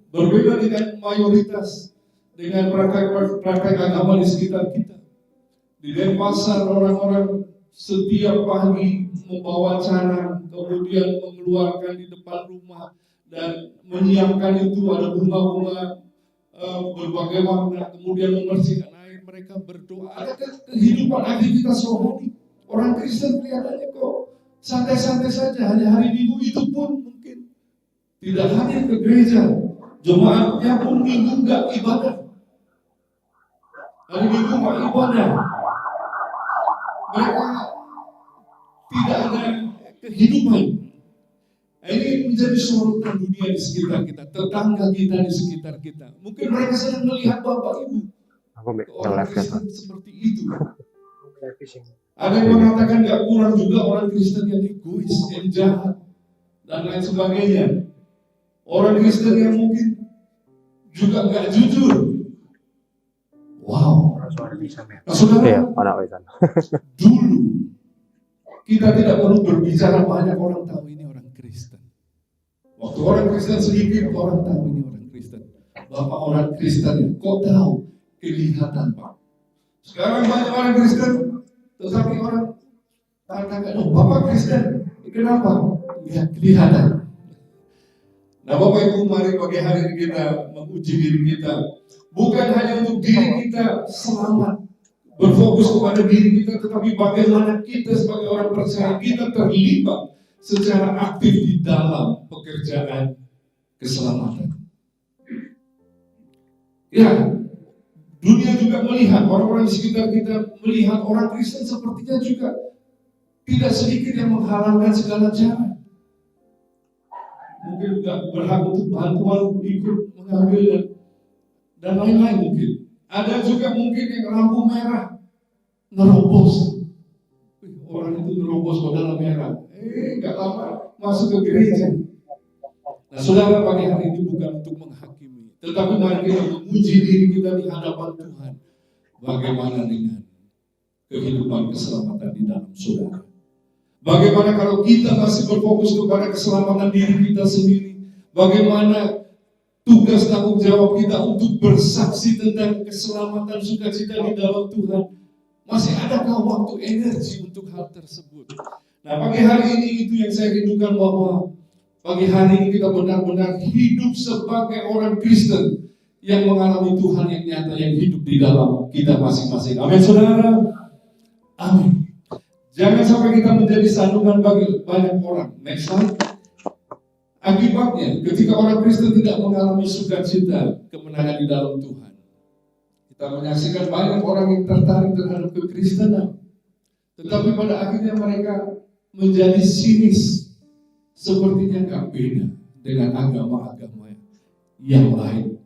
Berbeda dengan mayoritas, dengan praktek agama di sekitar kita. Di Denpasar orang-orang setiap pagi membawa canang, kemudian mengeluarkan di depan rumah dan menyiapkan itu ada bunga-bunga berbagai warna, kemudian membersihkan air, mereka berdoa. Ada kehidupan aktivitas rohani. Orang Kristen kelihatannya kok santai-santai saja, hanya hari Minggu itu pun mungkin tidak hadir ke gereja, jemaatnya pun Minggu nggak ibadah, hari Minggu nggak ibadah, mereka tidak ada kehidupan. Nah, ini menjadi sorotan dunia di sekitar kita, tetangga kita di sekitar kita. Mungkin mereka sedang melihat Bapak Ibu, Aku orang nge-live kan. Kristen seperti itu. Ada yang mengatakan gak kurang juga orang Kristen yang egois, yang jahat, dan lain sebagainya. Orang Kristen yang mungkin juga gak jujur. Wow. Nah, saudara, Iya, anak wetan. dulu kita tidak perlu berbicara banyak, orang tahu ini orang Kristen. Waktu orang Kristen sedikit, orang tahu ini orang Kristen. Bapak orang Kristen ya, kok tahu? Kelihatan Pak. Sekarang banyak orang Kristen, tetapi orang katakan, oh Bapak Kristen, kenapa? Ya kelihatan. Nah Bapak Ibu, mari pagi hari ini kita menguji diri kita. Bukan hanya untuk diri kita selamat, berfokus kepada diri kita, tetapi bagaimana kita sebagai orang percaya, kita terlibat secara aktif di dalam pekerjaan keselamatan. Ya, dunia juga melihat, orang-orang di sekitar kita melihat orang Kristen sepertinya juga tidak sedikit yang menghalalkan segala cara. Mungkin juga berhak untuk bantuan, ikut mengambil dan lain-lain mungkin. Ada juga mungkin yang lampu merah nerobos. Orang itu nerobos lampu merah. Nggak lama masuk ke gereja. Nah, saudara, pagi hari ini bukan untuk menghakimi, tetapi mari kita menguji diri kita di hadapan Tuhan. Bagaimana dengan kehidupan keselamatan di dalam saudara? Bagaimana kalau kita masih berfokus kepada keselamatan diri kita sendiri? Bagaimana tugas tanggung jawab kita untuk bersaksi tentang keselamatan sukacita di dalam Tuhan? Masih adakah waktu, energi untuk hal tersebut? Nah, pagi hari ini itu yang saya rindukan, bahwa pagi hari ini kita benar-benar hidup sebagai orang Kristen yang mengalami Tuhan yang nyata, yang hidup di dalam kita masing-masing. Amin, saudara. Amin. Jangan sampai kita menjadi sandungan bagi banyak orang. Next slide. Akibatnya, ketika orang Kristen tidak mengalami sukacita kemenangan di dalam Tuhan, kita menyaksikan banyak orang yang tertarik terhadap kekristenan, tetapi pada akhirnya mereka menjadi sinis, sepertinya nggak beda dengan agama-agama yang lain.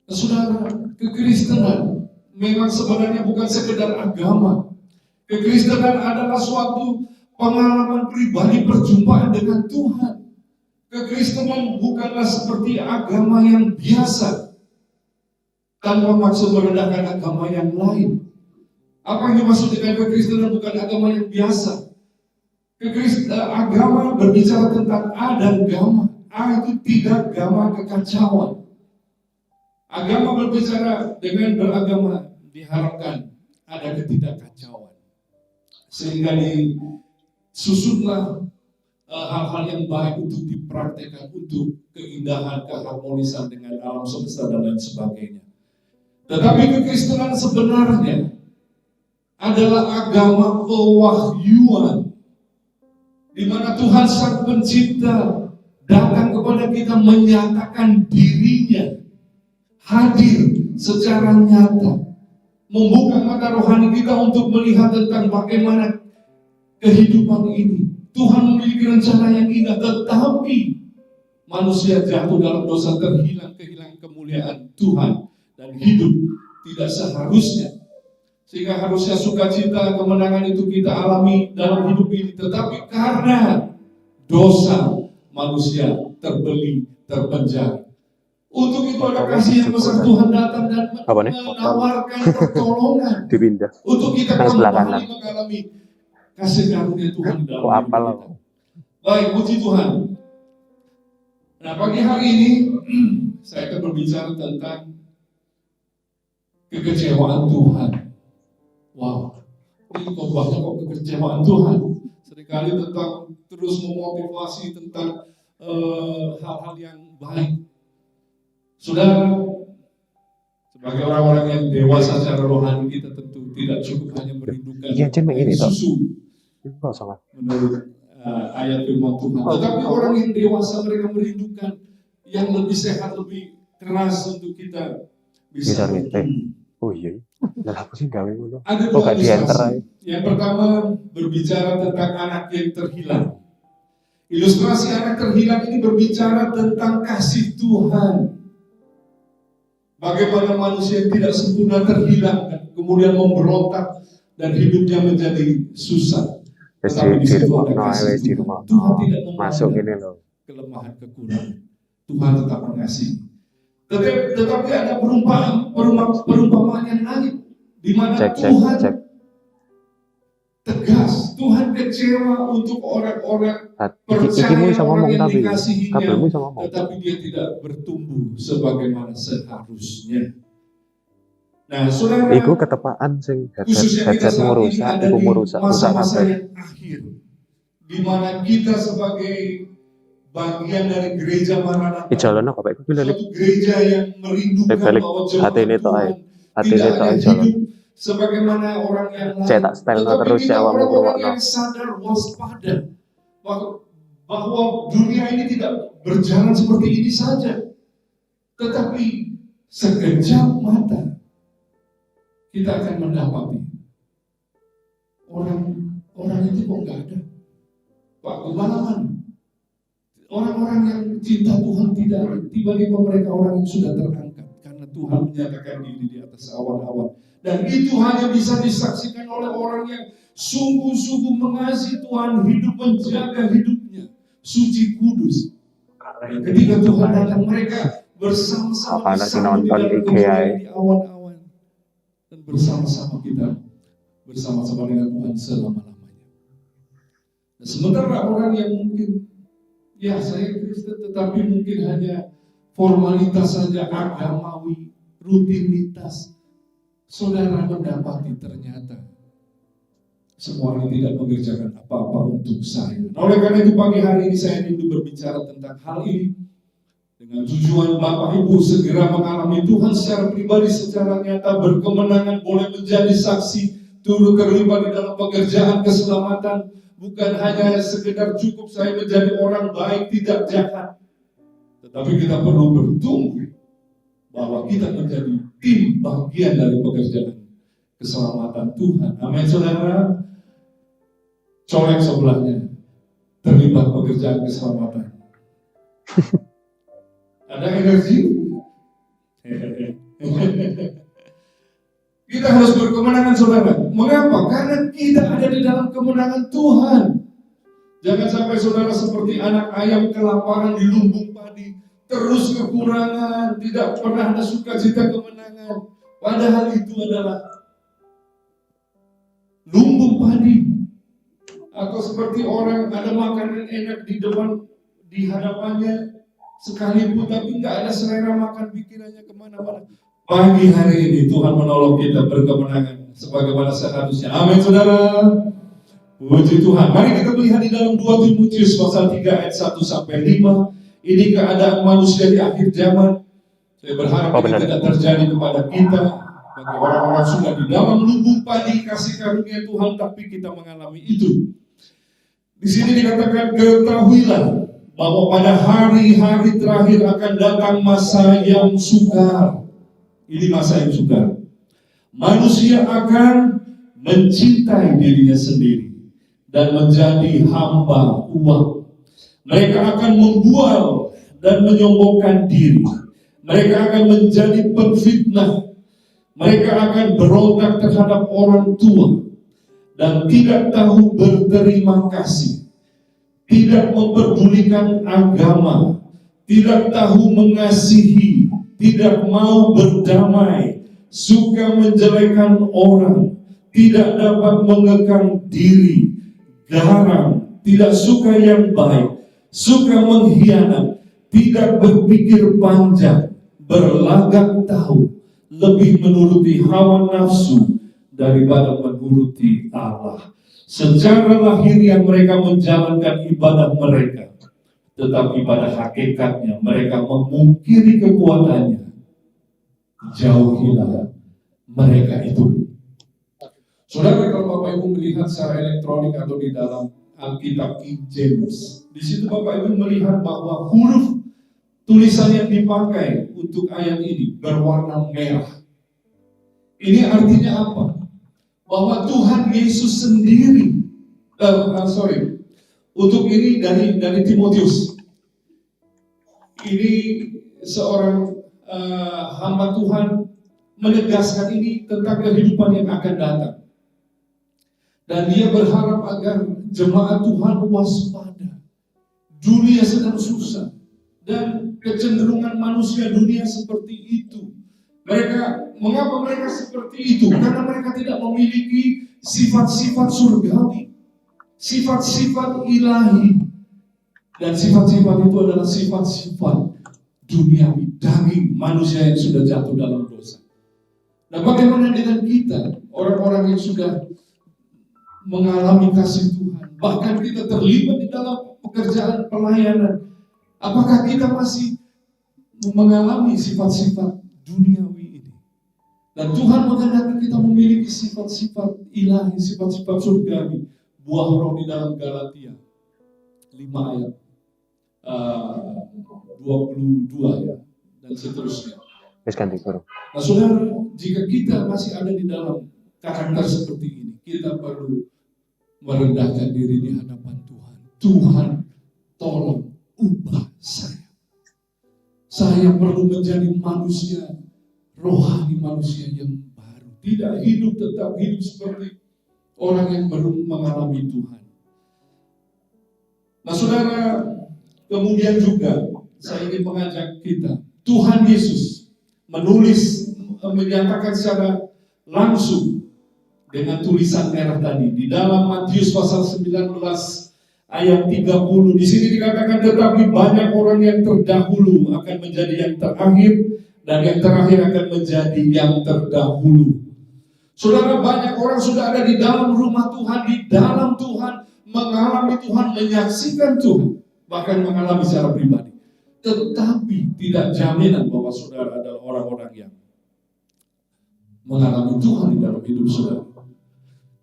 Saudara, kekristenan memang sebenarnya bukan sekedar agama. Kekristenan adalah suatu pengalaman pribadi perjumpaan dengan Tuhan. Kekristenan bukanlah seperti agama yang biasa, tanpa maksud merendahkan agama yang lain. Apa yang dimaksud dengan kekristenan bukan agama yang biasa? Agama berbicara tentang A dan gamma. A itu tidak, gamma kekacauan. Agama berbicara dengan beragama diharapkan ada ketidakkacauan, sehingga disusunlah hal-hal yang baik untuk dipraktekkan untuk keindahan, keharmonisan dengan alam semesta dan lain sebagainya. Tetapi kekristenan sebenarnya adalah agama pewahyuan, di mana Tuhan Sang Pencipta datang kepada kita menyatakan dirinya, hadir secara nyata, membuka mata rohani kita untuk melihat tentang bagaimana kehidupan ini. Tuhan memiliki rencana yang indah, tetapi manusia jatuh dalam dosa, kehilangan kemuliaan Tuhan dan hidup tidak seharusnya. Sehingga harusnya sukacita kemenangan itu kita alami dalam hidup ini, tetapi karena dosa manusia terbeli, terpenjara. Untuk itu ada kasih yang besar, Tuhan datang dan menawarkan pertolongan Dipindah. untuk kita Sebelah kembali kanan. mengalami kasih karunia Tuhan dalam Kok hidup apal kita. lo? Baik, puji Tuhan. Nah, pagi hari ini saya akan berbicara tentang kekecewaan Tuhan. Wow, ini khotbahnya kok kekecewaan Tuhan. Seringkali tentang terus memotivasi tentang hal-hal yang baik. Saudara, sebagai orang-orang yang dewasa secara rohani, kita tentu tidak cukup hanya merindukan Iya, Jen, ini toh. susu Oh, sama. menurut ayat firman Tuhan. Tetapi orang yang dewasa, mereka merindukan yang lebih sehat, lebih keras untuk kita bisa Bisa nih. bertumbuh. Oh iya. Lah apa sih gawe ngono? Ada Oh, dua gak diantar ilustrasi. aja. Yang pertama berbicara tentang anak yang terhilang. Ilustrasi anak terhilang ini berbicara tentang kasih Tuhan. Bagaimana manusia yang tidak sempurna terhilang dan kemudian memberontak dan hidupnya menjadi susah. Tetapi di situ ada kasih di Tuhan. rumah. Tuhan tidak Masuk memandang gini loh. kelemahan, kekurangan. Tuhan tetap mengasihi. Tetapi ada perumpamaan yang lain, di mana Tuhan Cek. tegas. Tuhan kecewa untuk orang-orang Ikimu bisa ngomong yang tapi dikasihinya, kabelmu bisa ngomong. tetapi dia tidak bertumbuh sebagaimana seharusnya. Nah, saudara, Iku ketepaan sing khususnya kita headsetmu saat ini rusak, ada iku di rusak masa-masa kabel. yang akhir, di mana kita sebagai bagian dari gereja Maranatha, Ijalono kok iku bilang suatu gereja yang merindukan balik bahwa hati ini toh Tuhan ae. Hati tidak ini toh akan ae jalan. hidup sebagaimana orang yang lain. Cetak style Tetapi terus kita ya awakmu orang-orang purwakno. yang sadar, waspada bahwa dunia ini tidak berjalan seperti ini saja. Tetapi sekejap mata kita akan mendapati orang itu kok nggak ada. Pak, kemana-mana. Orang-orang yang cinta Tuhan tidak ada. Tiba-tiba mereka orang yang sudah terangkat karena Tuhan menyatakan diri di atas awan-awan. Dan itu hanya bisa disaksikan oleh orang yang sungguh-sungguh mengasihi Tuhan, hidup menjaga hidupnya, suci kudus. Dan ketika Tuhan datang, mereka bersama-sama Apa lagi bersama di nonton dalam IG kemuliaan aja. di awan-awan. Dan bersama-sama kita bersama-sama dengan Tuhan selama-lamanya. Nah, sementara orang yang mungkin, ya saya Kristen tetapi mungkin hanya formalitas saja, agamawi, rutinitas, saudara mendapati ternyata semua ini tidak mengerjakan apa-apa untuk saya. Nah, oleh karena itu pagi hari ini saya rindu berbicara tentang hal ini dengan tujuan Bapak Ibu segera mengalami Tuhan secara pribadi, secara nyata, berkemenangan, boleh menjadi saksi, turut terlibat di dalam pekerjaan keselamatan. Bukan hanya sekedar cukup saya menjadi orang baik, tidak jahat, tetapi kita perlu bertumbuh bahwa kita menjadi tim bagian dari pekerjaan keselamatan Tuhan. Amin, saudara. colek sebelahnya terlibat pekerjaan keselamatan. Ada energi? Kita harus berkemenangan, saudara. Mengapa? Karena kita ada di dalam kemenangan Tuhan. Jangan sampai saudara seperti anak ayam kelaparan di lumbung padi, terus kekurangan, tidak pernah ada sukacita kemenangan. Padahal itu adalah lumbung padi. Atau seperti orang ada makanan enak di depan, di hadapannya sekalipun, tapi nggak ada selera makan, pikirannya kemana-mana. Pagi hari ini Tuhan menolong kita berkemenangan sebagaimana seharusnya. Amin, saudara. Puji Tuhan. Mari kita melihat di dalam 2 Timotius pasal 3 ayat 1 sampai 5. Ini keadaan manusia di akhir zaman. Saya berharap ini tidak terjadi kepada kita. Bagi orang-orang sudah di dalam lumbung padi kasih karunia Tuhan, tapi kita mengalami itu. Di sini dikatakan, ketahuilah bahwa pada hari-hari terakhir akan datang masa yang sukar. Ini masa yang sukar. Manusia akan mencintai dirinya sendiri dan menjadi hamba uang. Mereka akan membual dan menyombongkan diri. Mereka akan menjadi penfitnah. Mereka akan berontak terhadap orang tua dan tidak tahu berterima kasih, tidak memperdulikan agama, tidak tahu mengasihi, tidak mau berdamai, suka menjelekan orang, tidak dapat mengekang diri, garang, tidak suka yang baik, suka mengkhianat, tidak berpikir panjang, berlagak tahu, lebih menuruti hawa nafsu daripada menuruti Allah. Secara lahiriah mereka menjalankan ibadah mereka, tetapi pada hakikatnya mereka memungkiri kekuatannya. Jauhilah mereka itu. Saudara, kalau Bapak Ibu melihat secara elektronik atau di dalam Alkitab King James, di situ Bapak Ibu melihat bahwa huruf tulisan yang dipakai untuk ayat ini berwarna merah. Ini artinya apa? Bahwa Tuhan Yesus sendiri, untuk ini dari Timotius. Ini seorang hamba Tuhan menegaskan ini tentang kehidupan yang akan datang. Dan dia berharap agar jemaat Tuhan waspada. Dunia sedang susah. Dan kecenderungan manusia dunia seperti itu. Mengapa mereka seperti itu? Karena mereka tidak memiliki sifat-sifat surgawi, sifat-sifat ilahi. Dan sifat-sifat itu adalah sifat-sifat duniawi, daging manusia yang sudah jatuh dalam dosa. Nah, bagaimana dengan kita, orang-orang yang sudah mengalami kasih Tuhan, bahkan kita terlibat di dalam pekerjaan pelayanan? Apakah kita masih mengalami sifat-sifat duniawi ini? Dan Tuhan menghendaki kita memiliki sifat-sifat ilahi, sifat-sifat surgawi. Buah roh di dalam Galatia 5 ayat 22 ya, dan seterusnya. Nah, saudara, jika kita masih ada di dalam karakter seperti ini, kita perlu merendahkan diri di hadapan Tuhan. Tuhan, tolong ubah saya. Saya perlu menjadi manusia rohani, manusia yang baru. Tidak tetap hidup seperti orang yang baru mengalami Tuhan. Nah, saudara, kemudian juga saya ingin mengajak kita, Tuhan Yesus menyatakan secara langsung dengan tulisan merah tadi di dalam Matius pasal 19 ayat 30. Di sini dikatakan, tetapi banyak orang yang terdahulu akan menjadi yang terakhir, dan yang terakhir akan menjadi yang terdahulu. Saudara, banyak orang sudah ada di dalam rumah Tuhan, di dalam Tuhan, mengalami Tuhan, menyaksikan Tuhan, bahkan mengalami secara pribadi. Tetapi tidak jaminan bahwa saudara adalah orang-orang yang mengalami Tuhan di dalam hidup saudara.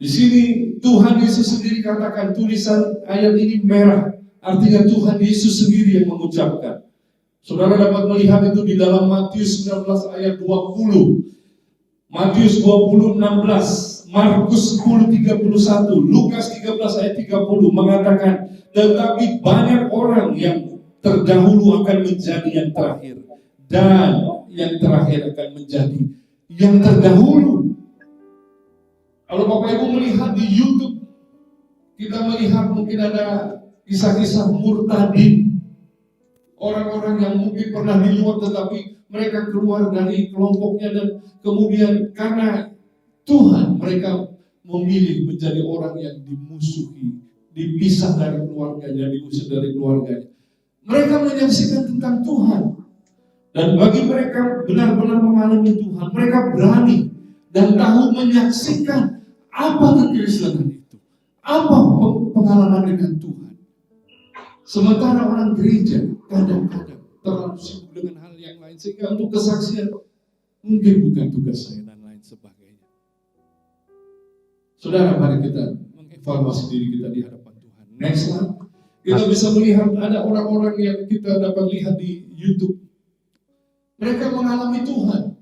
Di sini Tuhan Yesus sendiri katakan, tulisan ayat ini merah, artinya Tuhan Yesus sendiri yang mengucapkan. Saudara dapat melihat itu di dalam Matius 19 ayat 20. Matius 20:16 Markus 10:31, Lukas 13 ayat 30 mengatakan, tetapi banyak orang yang terdahulu akan menjadi yang terakhir, dan yang terakhir akan menjadi yang terdahulu. Kalau Bapak Ibu melihat di YouTube, kita melihat mungkin ada kisah-kisah murtadin, orang-orang yang mungkin pernah di luar tetapi mereka keluar dari kelompoknya, dan kemudian karena Tuhan mereka memilih menjadi orang yang dimusuhi, dipisah dari keluarganya, diusir dari keluarganya. Mereka menyaksikan tentang Tuhan, dan bagi mereka benar-benar mengalami Tuhan, mereka berani dan tahu menyaksikan apa kekristenan itu, apa pengalaman dengan Tuhan. Sementara orang gereja kadang-kadang terlalu sibuk dengan hal yang lain, sehingga untuk kesaksian mungkin bukan tugas saya dan lain sebagainya. Saudara, mari kita mengevaluasi diri kita di hadapan Tuhan. Next slide. Kita bisa melihat ada orang-orang yang kita dapat lihat di YouTube. Mereka mengalami Tuhan.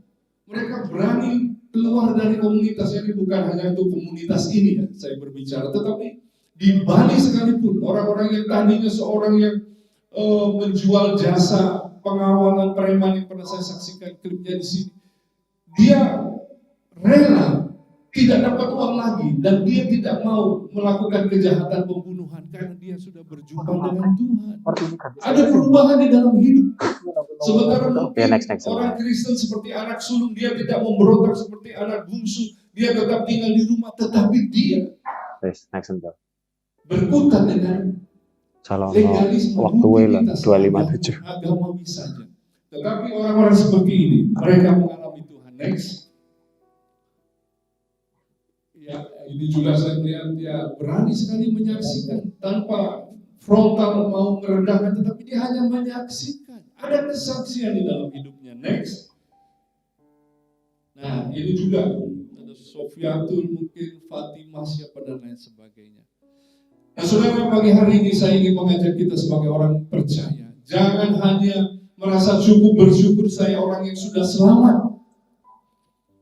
Mereka berani keluar dari komunitas ini, bukan hanya untuk komunitas ini ya, saya berbicara, tetapi di Bali sekalipun, orang-orang yang tadinya seorang yang menjual jasa pengawalan preman yang pernah saya saksikan klipnya di sini, dia rela tidak dapat uang lagi, dan dia tidak mau melakukan kejahatan pembunuhan karena dia sudah berjumpa dengan Tuhan. Ada perubahan di dalam hidup. Sementara mungkin orang Kristen seperti anak sulung, dia tidak memberontak seperti anak bungsu, dia tetap tinggal di rumah, tetapi dia berkutat dengan legalisme rutinitas agamawi saja. Tetapi orang-orang seperti ini, mereka mengalami Tuhan. Next. Ya, ini juga saya melihat dia berani sekali menyaksikan tanpa frontal mau merendahkan, tetapi dia hanya menyaksikan. Ada kesaksian di dalam hidupnya. Next. Nah, ini juga ada Sofiatul, mungkin Fatimah, siapa dan lain sebagainya. Nah, saudara, pagi hari ini saya ingin mengajak kita sebagai orang percaya, jangan hanya merasa cukup bersyukur saya orang yang sudah selamat.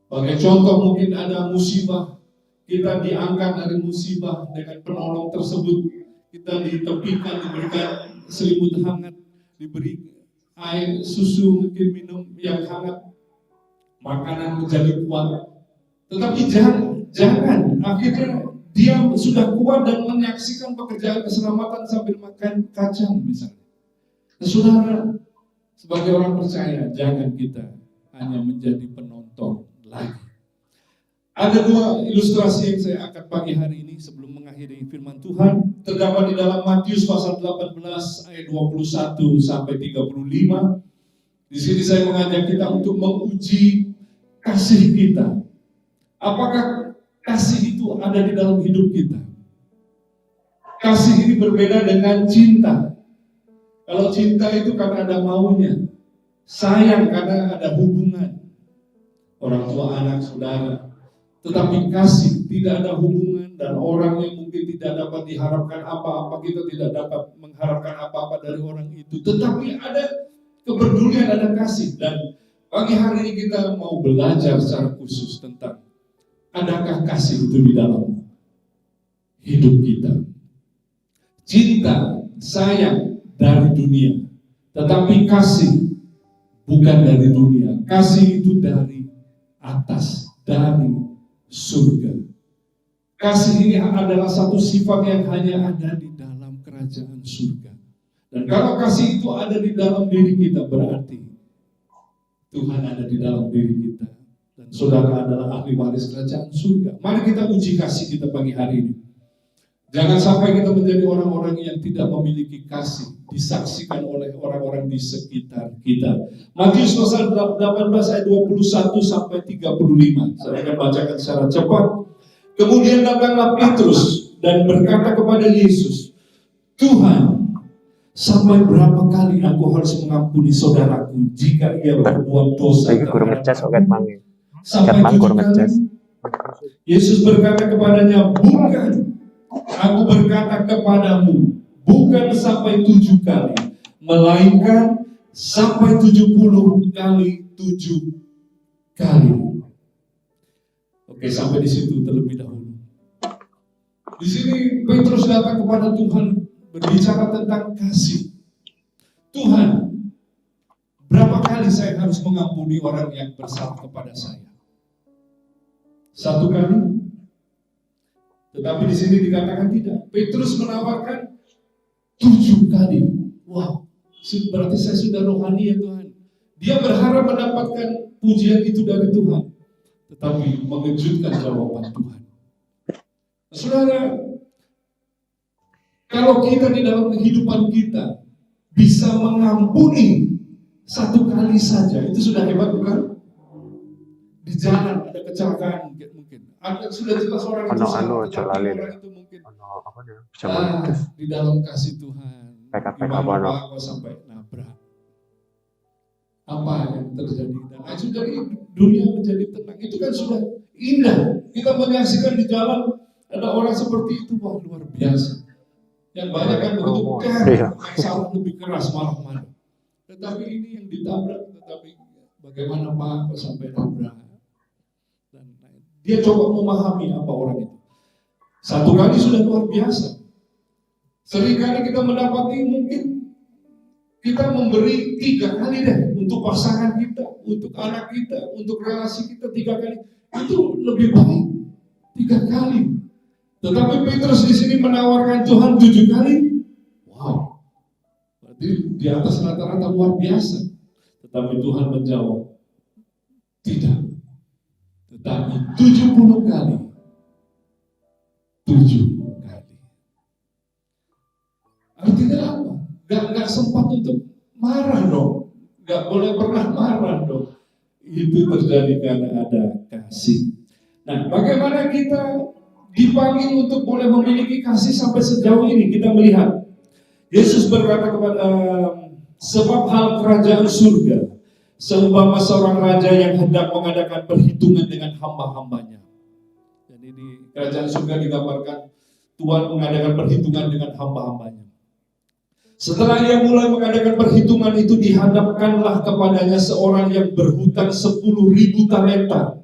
Sebagai contoh, mungkin ada musibah, kita diangkat dari musibah dengan penolong tersebut, kita ditepikan, diberikan selimut hangat, diberi air, susu, mungkin minum yang hangat, makanan menjadi kuat. Tetapi jangan akhirnya dia sudah kuat dan menyaksikan pekerjaan keselamatan sambil makan kacang misalnya. Nah, saudara, sebagai orang percaya, jangan kita hanya menjadi penonton lagi. Ada dua ilustrasi yang saya angkat pagi hari ini sebelum mengakhiri firman Tuhan. Terdapat di dalam Matius pasal 18 ayat 21 sampai 35. Di sini saya mengajak kita untuk menguji kasih kita. Apakah kasih itu ada di dalam hidup kita? Kasih ini berbeda dengan cinta. Kalau cinta itu karena ada maunya, sayang karena ada hubungan orang tua, anak, saudara. Tetapi kasih tidak ada hubungan, dan orang yang mungkin tidak dapat diharapkan apa-apa, kita tidak dapat mengharapkan apa-apa dari orang itu. Tetapi ada kepedulian, ada kasih. Dan pagi hari ini kita mau belajar secara khusus tentang adakah kasih itu di dalam hidup kita. Cinta, sayang dari dunia, tetapi kasih bukan dari dunia. Kasih itu dari atas, dari surga. Kasih ini adalah satu sifat yang hanya ada di dalam kerajaan surga. Dan kalau kasih itu ada di dalam diri kita, berarti Tuhan ada di dalam diri kita, dan saudara adalah ahli waris kerajaan surga. Mari kita uji kasih kita pagi hari ini. Jangan sampai kita menjadi orang-orang yang tidak memiliki kasih disaksikan oleh orang-orang di sekitar kita. Matius pasal 18 ayat 21 sampai 35. Saya akan bacakan secara cepat. Kemudian datanglah Petrus dan berkata kepada Yesus, "Tuhan, sampai berapa kali aku harus mengampuni saudaraku jika ia berbuat dosa terhadapku? Sampai 7 kali?" Yesus berkata kepadanya, "Bukan. Aku berkata kepadamu, bukan sampai 7 kali, melainkan sampai 70 kali 7 kali." Oke, sampai di situ terlebih dahulu. Di sini Petrus datang kepada Tuhan berbicara tentang kasih. Tuhan, berapa kali saya harus mengampuni orang yang bersalah kepada saya? 1 kali? Tetapi di sini dikatakan tidak. Petrus menawarkan 7 kali. Wow, berarti saya sudah rohani ya Tuhan. Dia berharap mendapatkan pujian itu dari Tuhan, tetapi mengejutkan jawaban Tuhan. Saudara, kalau kita di dalam kehidupan kita bisa mengampuni 1 kali saja, itu sudah hebat bukan? Di jalan ada kecelakaan mungkin, ada sudah jelas orang itu salah, tetapi orang itu mungkin di dalam kasih Tuhan, gimana Pak sampai nabrak, apa yang terjadi, dan sudah dunia menjadi tenang. Itu kan sudah indah. Kita menyaksikan di jalan ada orang seperti itu, wah luar biasa. Yang banyak kan begitu kan, yang salah lebih keras marah-marah. Tetapi ini yang ditabrak, tetapi bagaimana Pak sampai nabrak? Dan dia coba memahami apa orang itu. 1 kali sudah luar biasa. Seringkali kita mendapati mungkin kita memberi 3 kali deh untuk pasangan kita, untuk anak kita, untuk relasi kita 3 kali. Itu lebih baik 3 kali. Tetapi Petrus di sini menawarkan Tuhan 7 kali. Wow, berarti di atas rata-rata luar biasa. Tetapi Tuhan menjawab, tidak. Tetapi 70 kali. 7 kali. Artinya apa? Gak sempat untuk marah dong. Gak boleh pernah marah dong. Itu terjadi karena ada kasih. Nah, bagaimana kita dipanggil untuk boleh memiliki kasih sampai sejauh ini? Kita melihat Yesus berkata kepada sebab hal kerajaan surga seumpama seorang raja yang hendak mengadakan perhitungan dengan hamba-hambanya. Dan ini kerajaan surga digambarkan Tuhan mengadakan perhitungan dengan hamba-hambanya. Setelah ia mulai mengadakan perhitungan itu, dihadapkanlah kepadanya seorang yang berhutang 10.000 talenta.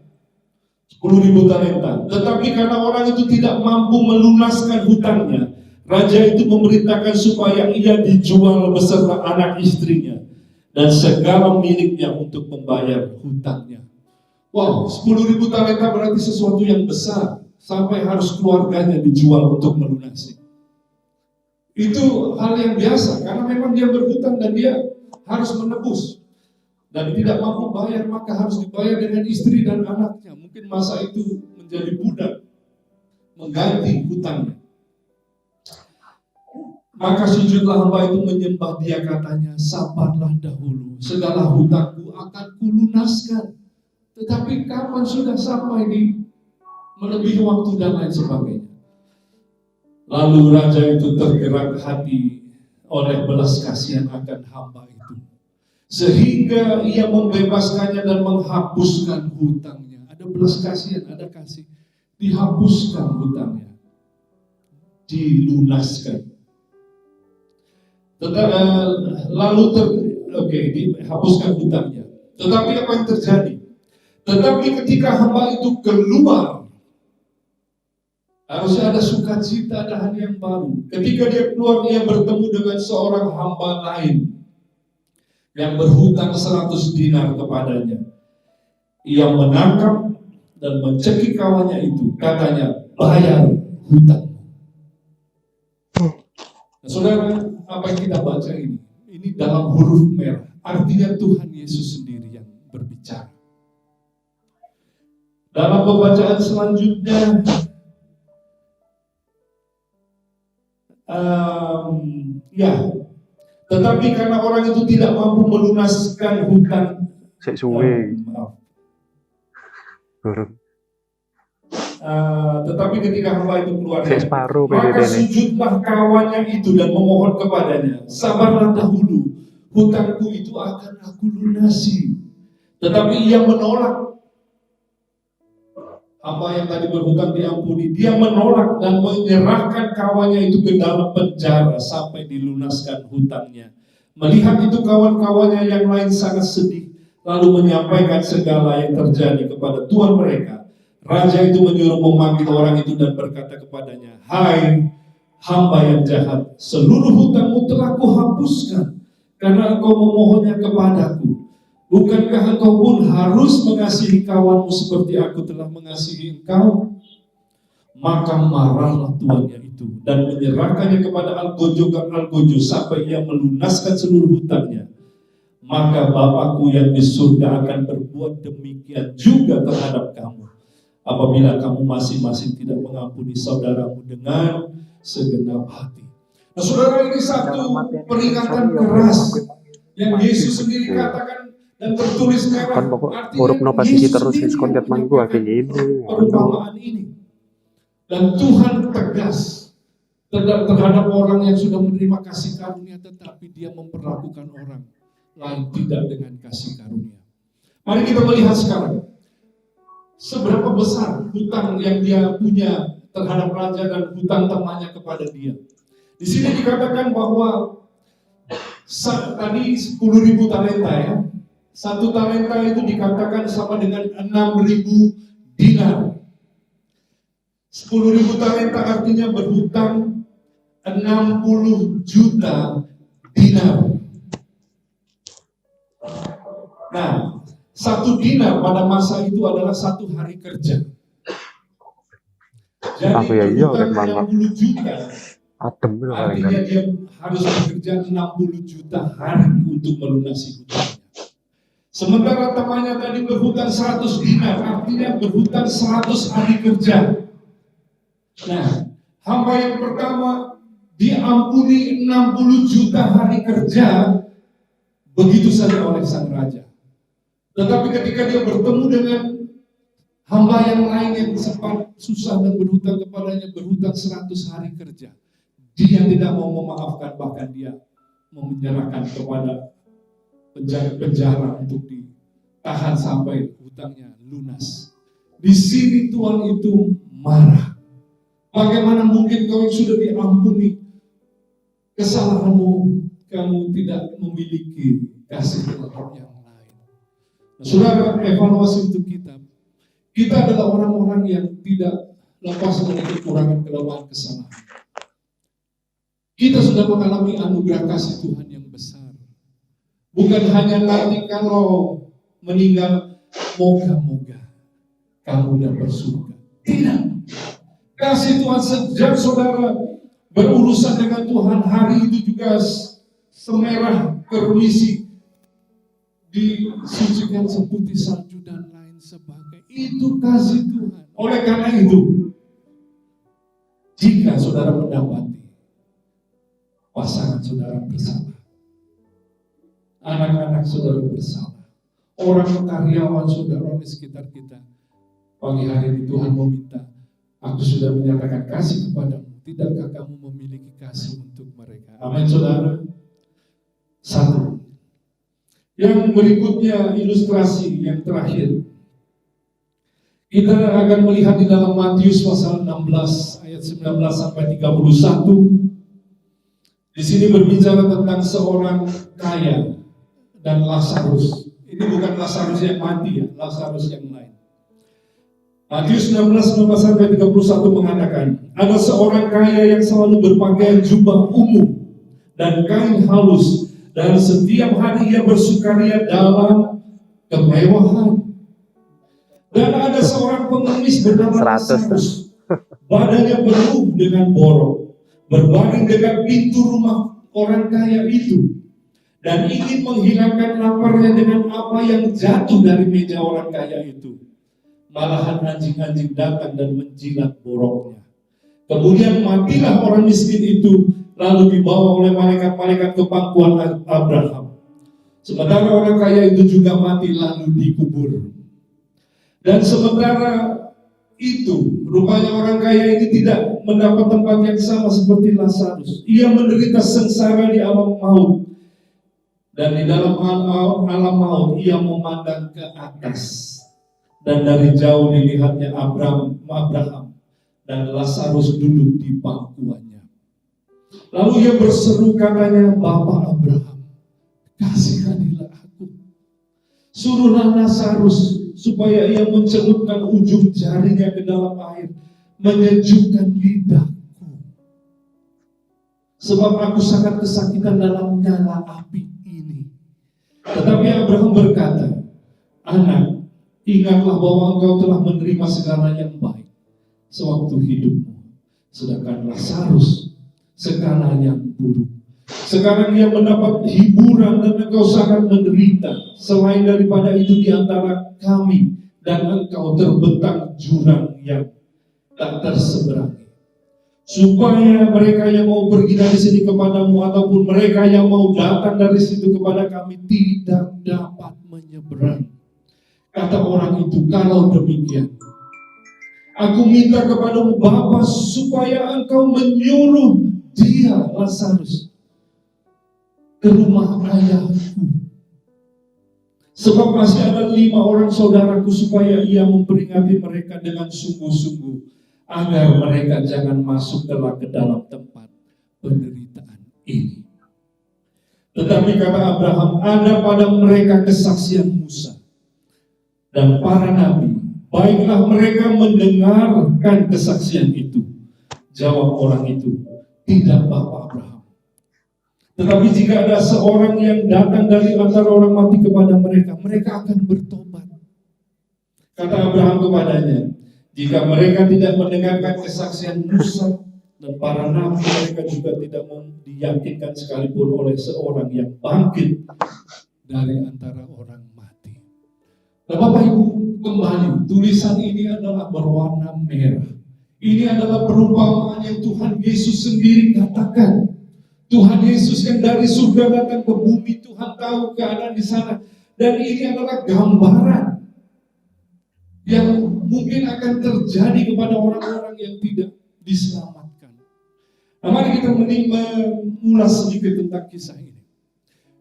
10.000 talenta. Tetapi karena orang itu tidak mampu melunaskan hutangnya, raja itu memerintahkan supaya ia dijual beserta anak istrinya dan segala miliknya untuk membayar hutangnya. Wow, 10.000 talenta berarti sesuatu yang besar, sampai harus keluarganya dijual untuk melunasi. Itu hal yang biasa, karena memang dia berhutang dan dia harus menebus. Dan tidak mampu bayar, maka harus dibayar dengan istri dan anaknya. Mungkin masa itu menjadi budak, mengganti hutangnya. Maka sujudlah hamba itu menyembah dia, katanya, sabarlah dahulu, segala hutangku akan kulunaskan. Tetapi kapan sudah sampai di melebihi waktu dan lain sebagainya. Lalu raja itu tergerak hati oleh belas kasihan akan hamba itu, sehingga ia membebaskannya dan menghapuskan hutangnya. Ada belas kasihan, ada kasih. Dihapuskan hutangnya, dilunaskan. Dihapuskan hutangnya. Tetapi apa yang terjadi? Tetapi ketika hamba itu keluar, harusnya ada sukacita, ada hari yang baru. Ketika dia keluar, dia bertemu dengan seorang hamba lain yang berhutang 100 dinar kepadanya. Ia menangkap dan mencekik kawannya itu, katanya, bayar hutang. Nah, saudara, apa yang kita baca ini dalam huruf merah. Artinya Tuhan Yesus sendiri yang berbicara. Dalam pembacaan selanjutnya, tetapi karena orang itu tidak mampu melunaskan hutang, tetapi ketika hamba itu keluar, maka sujudlah kawannya itu dan memohon kepadanya, sabarlah dahulu, hutangku itu akan aku lunasi. Tetapi ia menolak. Hamba yang tadi berhutang diampuni, dia menolak dan menyerahkan kawannya itu ke dalam penjara sampai dilunaskan hutangnya. Melihat itu kawan-kawannya yang lain sangat sedih, lalu menyampaikan segala yang terjadi kepada tuan mereka. Raja itu menyuruh memanggil orang itu dan berkata kepadanya, "Hai hamba yang jahat, seluruh hutangmu telah kuhapuskan karena engkau memohonnya kepadaku. Bukankah engkau pun harus mengasihi kawanmu seperti aku telah mengasihi engkau?" Maka marahlah tuannya itu dan menyerahkannya kepada Algojo sampai ia melunaskan seluruh hutangnya. Maka Bapakku yang di surga akan berbuat demikian juga terhadap kamu, apabila kamu masing-masing tidak mengampuni saudaramu dengan segenap hati. Nah, saudara, ini satu peringatan keras yang Yesus sendiri katakan dan tertulis merah. Kan pokok Artinya huruf no pasisi Yesus terus sendiri diskon ket mangku kayak gini. perumpamaan ini. Dan Tuhan tegas terhadap orang yang sudah menerima kasih karunia, tetapi dia memperlakukan orang lain tidak dengan kasih karunia. Mari kita melihat sekarang seberapa besar hutang yang dia punya terhadap raja dan hutang temannya kepada dia. Di sini dikatakan bahwa tadi 10.000 talenta ya. Satu talenta itu dikatakan sama dengan 6.000 dinar. 10.000 talenta artinya berhutang 60 juta dinar. Nah, satu dinar pada masa itu adalah satu hari kerja. Jadi berhutang 60 juta, artinya dia harus bekerja 60 juta hari untuk melunasi hutangnya. Sementara temannya tadi berhutang 100 dinar, artinya berhutang 100 hari kerja. Nah, hamba yang pertama diampuni 60 juta hari kerja begitu saja oleh sang raja. Tetapi ketika dia bertemu dengan hamba yang lain yang sempat susah dan berhutang kepadanya, berhutang 100 hari kerja, dia tidak mau memaafkan, bahkan dia menyerahkan kepada penjara untuk ditahan sampai hutangnya lunas. Di sini Tuhan itu marah. Bagaimana mungkin kau yang sudah diampuni kesalahanmu, kamu tidak memiliki kasih terhadap yang lain. Nah, saudara, evaluasi untuk kita. Kita adalah orang-orang yang tidak lepas dari kekurangan, kelemahan, kesalahan. Kita sudah mengalami anugerah kasih Tuhan yang besar. Bukan hanya nanti kalau meninggal, moga-moga kamu dapat surga. Tidak. Kasih Tuhan sejak saudara berurusan dengan Tuhan, hari itu juga semerah kermisi, disucikan seputih salju dan lain sebagainya. Itu kasih Tuhan. Oleh karena itu, jika saudara mendapati pasangan saudara bersalah, anak-anak saudara bersalah, orang karyawan saudara di sekitar kita, pagi hari ini Tuhan meminta, aku sudah menyatakan kasih kepadamu, tidakkah kamu memiliki kasih untuk mereka? Amin, saudara. Satu. Yang berikutnya, ilustrasi yang terakhir. Kita akan melihat di dalam Matius pasal 16 ayat 19 sampai 31. Di sini berbicara tentang seorang kaya dan Lazarus. Ini bukan Lazarus yang mati ya, Lazarus yang lain. Matius 16 sampai 31 mengatakan, ada seorang kaya yang selalu berpakaian jubah ungu dan kain halus, dan setiap hari ia bersukaria dalam kemewahan. Dan ada seorang pengemis bernama Lazarus, badannya penuh dengan borok, berbaring dekat pintu rumah orang kaya itu, dan ingin menghilangkan laparnya dengan apa yang jatuh dari meja orang kaya itu. Malahan anjing-anjing datang dan menjilat boroknya. Kemudian matilah orang miskin itu, lalu dibawa oleh malaikat-malaikat ke pangkuan Abraham. Sementara orang kaya itu juga mati lalu dikubur. Dan sementara itu, rupanya orang kaya ini tidak mendapat tempat yang sama seperti Lazarus. Ia menderita sengsara di alam maut. Dan di dalam alam maut ia memandang ke atas. Dan dari jauh dilihatnya Abraham dan Lazarus duduk di pangkuannya. Lalu ia berseru katanya, Bapak Abraham, kasihanilah aku. Suruhlah Lazarus supaya ia mencelupkan ujung jarinya ke dalam air, menyejukkan lidahku. Sebab aku sangat kesakitan dalam nyala api ini. Tetapi Abraham berkata, anak, ingatlah bahwa engkau telah menerima segala yang baik sewaktu hidupmu, sedangkan Lazarus segala yang buruk. Sekarang ia mendapat hiburan dan engkau sangat menderita. Selain daripada itu di antara kami dan engkau terbentang jurang yang tak terseberangi. Supaya mereka yang mau pergi dari sini kepadamu ataupun mereka yang mau datang dari situ kepada kami tidak dapat menyeberang. Kata orang itu, kalau demikian, aku minta kepadamu Bapa supaya engkau menyuruh dia, Lazarus, ke rumah ayahku. Sebab masih ada 5 orang saudaraku, supaya ia memperingati mereka dengan sungguh-sungguh, agar mereka jangan masuk ke dalam tempat penderitaan ini. Tetapi kata Abraham, ada pada mereka kesaksian Musa dan para nabi, baiklah mereka mendengarkan kesaksian itu. Jawab orang itu, tidak Bapak Abraham. Tetapi jika ada seorang yang datang dari antara orang mati kepada mereka, mereka akan bertobat. Kata Abraham kepadanya, jika mereka tidak mendengarkan kesaksian Musa dan para nabi, mereka juga tidak mau diyakinkan sekalipun oleh seorang yang bangkit dari antara orang mati. Nah, Bapak Ibu, kembali, tulisan ini adalah berwarna merah. Ini adalah perumpamaan yang Tuhan Yesus sendiri katakan. Tuhan Yesus yang dari surga datang ke bumi, Tuhan tahu keadaan di sana. Dan ini adalah gambaran yang mungkin akan terjadi kepada orang-orang yang tidak diselamatkan. Nah, mari kita mengulas sedikit tentang kisah ini.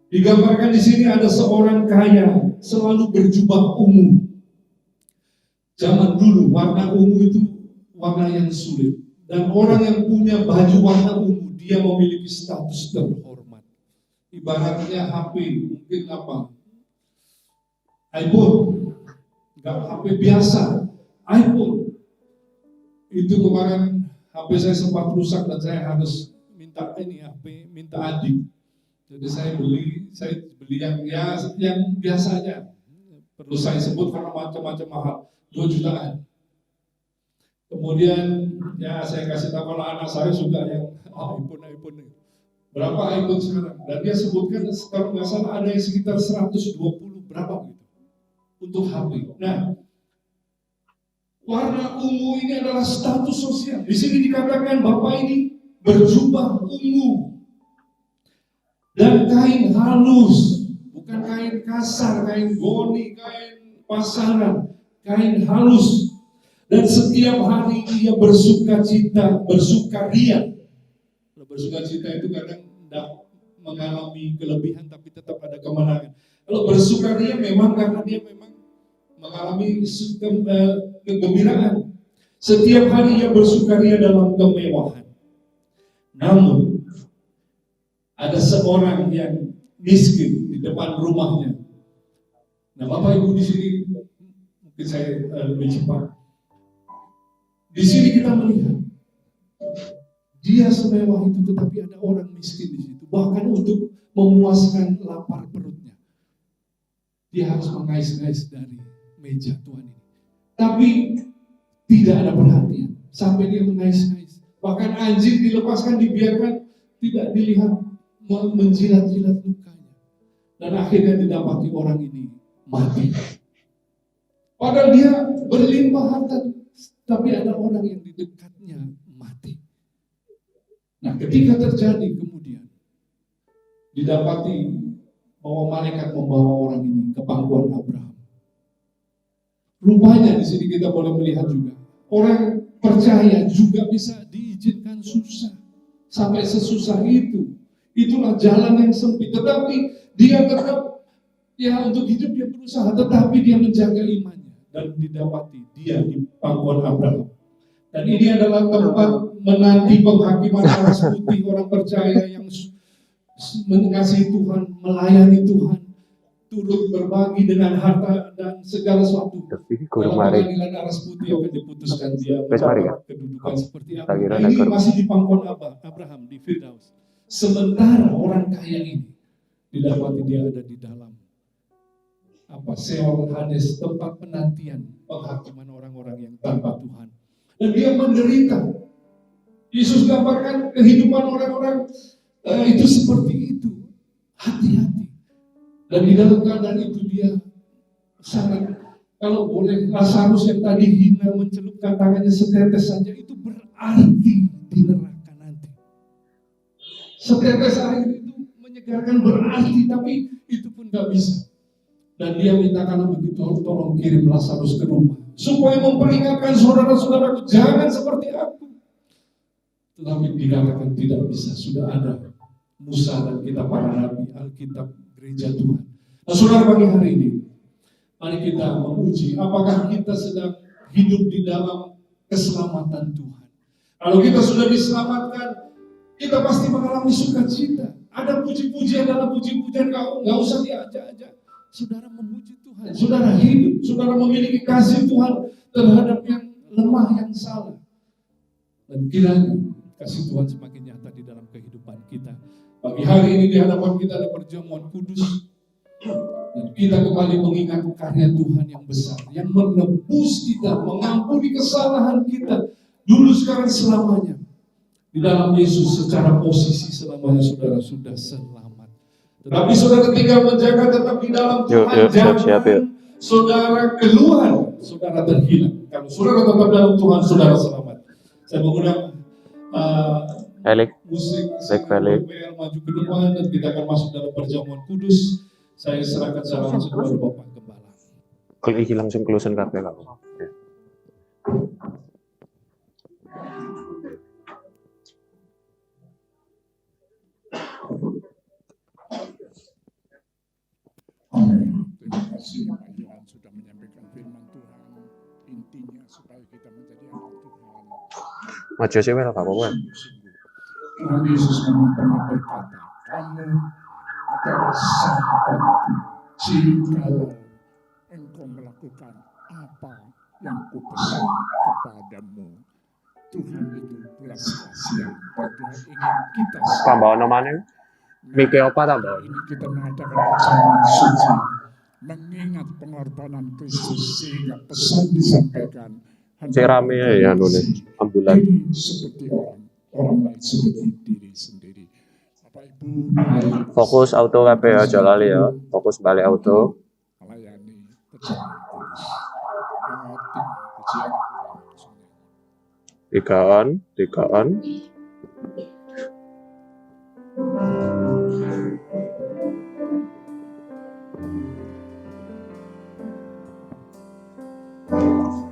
Digambarkan di sini ada seorang kaya selalu berjubah ungu. Zaman dulu warna ungu itu warna yang sulit. Dan orang yang punya baju warna ungu, dia memiliki status terhormat. Ibaratnya HP, mungkin apa? iPhone, nggak HP biasa, iPhone. Itu kemarin HP saya sempat rusak dan saya harus minta ini HP, minta adik. Jadi saya beli yang biasanya. Perlu saya sebut karena macam-macam mahal, 2 jutaan. Kemudian ya saya kasih tahu kalau anak saya suka yang iPhone. Berapa iPhone sekarang? Dan dia sebutkan kalau nggak salah ada yang sekitar 120 berapa gitu untuk HP. Nah, warna ungu ini adalah status sosial. Di sini dikatakan Bapak ini berjubah ungu dan kain halus, bukan kain kasar, kain goni, kain pasaran, kain halus. Dan setiap hari ia bersukacita, bersukaria. Bersukacita itu kadang tidak mengalami kelebihan tapi tetap ada kemenangan. Kalau bersukaria memang karena dia memang mengalami kegembiraan. Setiap hari ia bersukaria dalam kemewahan. Namun ada seorang yang miskin di depan rumahnya. Nah, Bapak Ibu di sini mungkin saya lebih cepat. Di sini kita melihat dia semewah itu, tetapi ada orang miskin di situ. Bahkan untuk memuaskan lapar perutnya, dia harus mengais-ngais dari meja Tuhan ini. Tapi tidak ada perhatian sampai dia mengais-ngais. Bahkan anjing dilepaskan, dibiarkan, tidak dilihat menjilat-jilat lukanya. Dan akhirnya didapati orang ini mati. Padahal dia berlimpah harta, tapi ada orang yang di dekatnya mati. Nah, ketika terjadi kemudian didapati bahwa malaikat membawa orang ini ke pangkuan Abraham. Rupanya di sini kita boleh melihat juga orang percaya juga bisa diizinkan susah sampai sesusah itu. Itulah jalan yang sempit. Tetapi dia tetap untuk hidup dia berusaha, tetapi dia menjaga imannya. Dan didapati dia di pangkuan Abraham. Dan ini adalah tempat menanti penghakiman aras putih orang percaya yang mengasihi Tuhan, melayani Tuhan. turut berbagi dengan harta dan segala sesuatu. Tapi guru Dalam mari. pengadilan aras putih akan diputuskan dia Wes mari kan? kedudukan seperti apa. Tak kira Nah, ini negara. masih di pangkuan Abraham di Firdaus. Sementara orang kaya ini didapati dia ada di dalam Seol Hades, tempat penantian penghakiman orang-orang yang tanpa Tuhan. Dan dia menderita. Yesus gambarkan kehidupan orang-orang itu seperti itu. Hati-hati. Dan di dalam keadaan itu dia sangat, kalau boleh, Lazarus yang tadi hina mencelupkan tangannya setetes saja, itu berarti di neraka nanti. Setetes air itu menyegarkan berarti, tapi itu pun gak bisa. Dan dia mintakan begitu, tolong kirim Lazarus ke rumah, supaya memperingatkan saudara-saudaraku, jangan seperti aku. Tetapi dikatakan tidak bisa, sudah ada Musa dan kita para nabi, Alkitab, gereja Tuhan. Nah, saudara, pagi hari ini, mari kita menguji apakah kita sedang hidup di dalam keselamatan Tuhan. Kalau kita sudah diselamatkan, kita pasti mengalami sukacita. Ada puji-pujian dalam puji-pujian, nggak usah diajak-ajak. Saudara memuji Tuhan, saudara hidup, saudara memiliki kasih Tuhan terhadap yang lemah, yang salah. Dan kiranya kasih Tuhan semakin nyata di dalam kehidupan kita. Pagi hari ini di hadapan kita ada perjamuan kudus. Dan kita kembali mengingat karya Tuhan yang besar, yang menebus kita, mengampuni kesalahan kita, dulu, sekarang, selamanya. Di dalam Yesus secara posisi selamanya saudara sudah selamat. Tetapi saudara tinggal menjaga tetap di dalam Tuhan, siap, yuk. Saudara keluar, saudara terhilang. Kalau saudara tetap dalam Tuhan, saudara selamat. Saya mengundang musik WL maju ke depan dan kita akan masuk dalam perjamuan kudus. Saya serahkan salam kepada Bapak Gembala. Kalau iki langsung close kabeh kok. Terima kasih Pak Yohan sudah menyampaikan firman Tuhan, intinya supaya kita menjadi anak Tuhan. Maju sih wel, gak apa-apa. Tuhan Yesus memang pernah berkata, kamu adalah sahabatku jikalau engkau melakukan apa yang kupesan kepadamu. Tuhan itu belas kasihan dan Tuhan ingin kita Tambah namanya. Mike apa tambah? ini kita mengadakan perjamuan suci, mengingat pengorbanan Kristus sehingga pesan disampaikan. Rame ya nulis ambulan. Diri seperti orang lain seperti diri sendiri. Bapak Ibu, Fokus auto kabeh aja lali ya. Fokus balik auto. melayani perjamuan kudus. Tim pujian Tuhan. 3 on.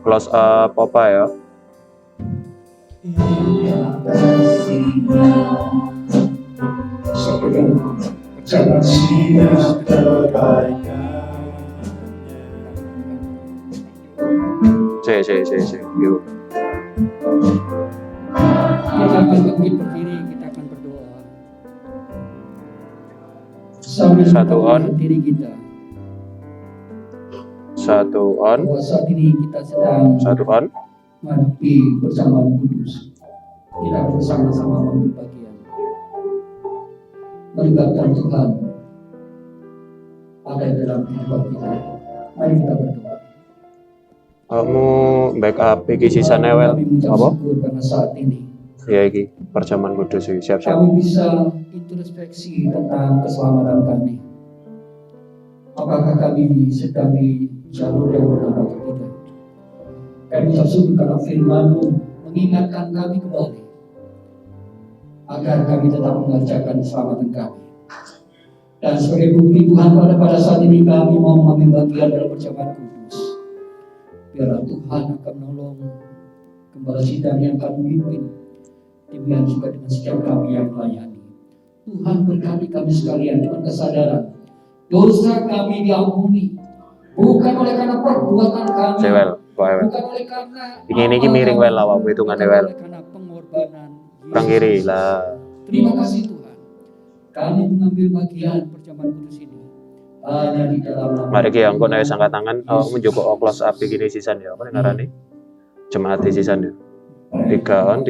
Close up apa ya? Perjalanan C. Yuk. Kita akan berdiri, kita akan berdoa. Sambil Satu on. diri kita. 1 on. Bahwa saat ini kita sedang 1 on. menghadapi perjamuan kudus. Kita bersama-sama mengambil bagian. Melibatkan Tuhan ada di dalam kehidupan kita. Mari kita berdoa. Kamu backup iki sisane wel. Kami mengucap Apa? syukur karena saat ini Ya iki perjamuan kudus iki siap-siap. kami bisa introspeksi tentang keselamatan kami. Apakah kami sedang di jalur yang benar atau tidak? Kami mengucap syukur karena firman-Mu mengingatkan kami kembali agar kami tetap mengerjakan keselamatan kami. Dan sebagai bukti Tuhan pada saat ini kami mau mengambil bagian dalam perjamuan kudus. Biarlah Tuhan akan menolong gembala sidang yang akan memimpin. Demikian juga dengan setiap kami yang melayani. Tuhan berkati kami sekalian dengan kesadaran dosa kami diampuni, bukan oleh karena perbuatan kami, Sewel, bukan oleh karena Iki miring wel awakmu hitungane wel. oleh karena pengorbanan Kurang Yesus kiri Kristus. lah. Terima kasih Tuhan. Kami mengambil bagian perjamuan kudus ini hanya di dalam nama Mari ki angkon ae angkat tangan menjogo close up gini sisan ya. Apa ngarani? Jemaat sisan ya. 3 on.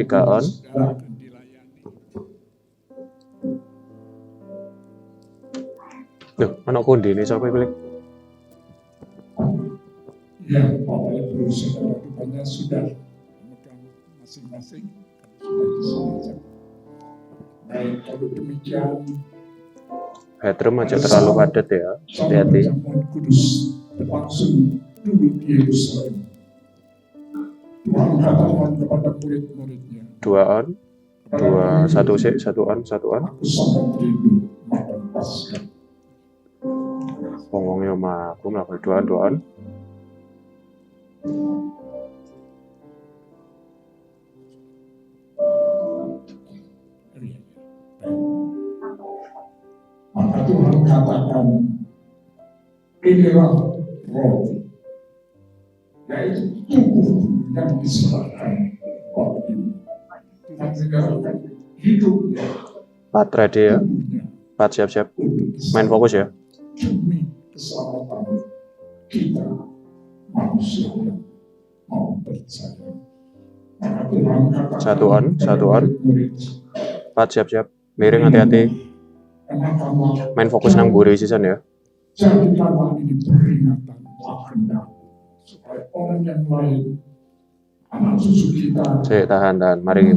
Duh, mana kundi ini siapa pilih? Ya, Bapak Ibu Saudara rupanya sudah memegang masing-masing, sudah disengaja. Baik, kalau demikian, Headroom aja terlalu padat ya. Hati-hati. perjamuan kudus berlangsung dulu di Yerusalem. Tuhan katakan kepada murid-muridnya, 2 on. 1 sik, 1 on. aku sangat rindu makan Paskah. Ngomongnya sama aku melakukan 2 on. Maka Tuhan katakan, inilah roti, yaitu tubuh yang diserahkan bagimu. Tuhan menyerahkan hidupnya, 4 ready ya. tubuhnya 4 siap-siap. untuk Main fokus ya. demi keselamatan kita manusia yang mau percaya. Maka Tuhan katakan 1 on. murid-murid, 4 siap-siap. Miring hati-hati. enakanlah Main fokus nang buri sisan ya. jadikanlah ini peringatan akan aku, supaya orang yang lain, anak cucu kita, Sik, tahan. Mari.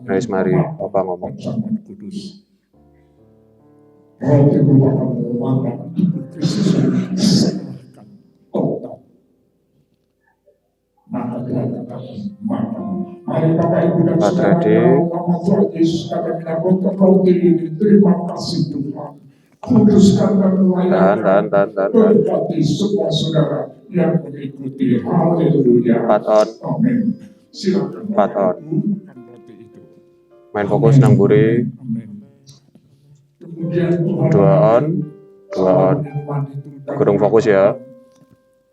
Guys, mari. Apa ngomong? perjamuan kudus. Roti merupakan lambang tubuh Kristus yang diserahkan total. Maka Tuhan katakan, makan. Mari Bapak Ibu dan Pak Saudara, Tredi. dalam nama Tuhan Yesus kami menyambutkan roti ini. Terima kasih Tuhan. Kuduskan dan melayani. Tahan. Berkati semua saudara yang mengikuti. Haleluya. 4 on. Amin. Silakan. 4 on. Makan roti itu. Main fokus nang buri. Amin. Kemudian Tuhan 2 on. Kurung fokus ya.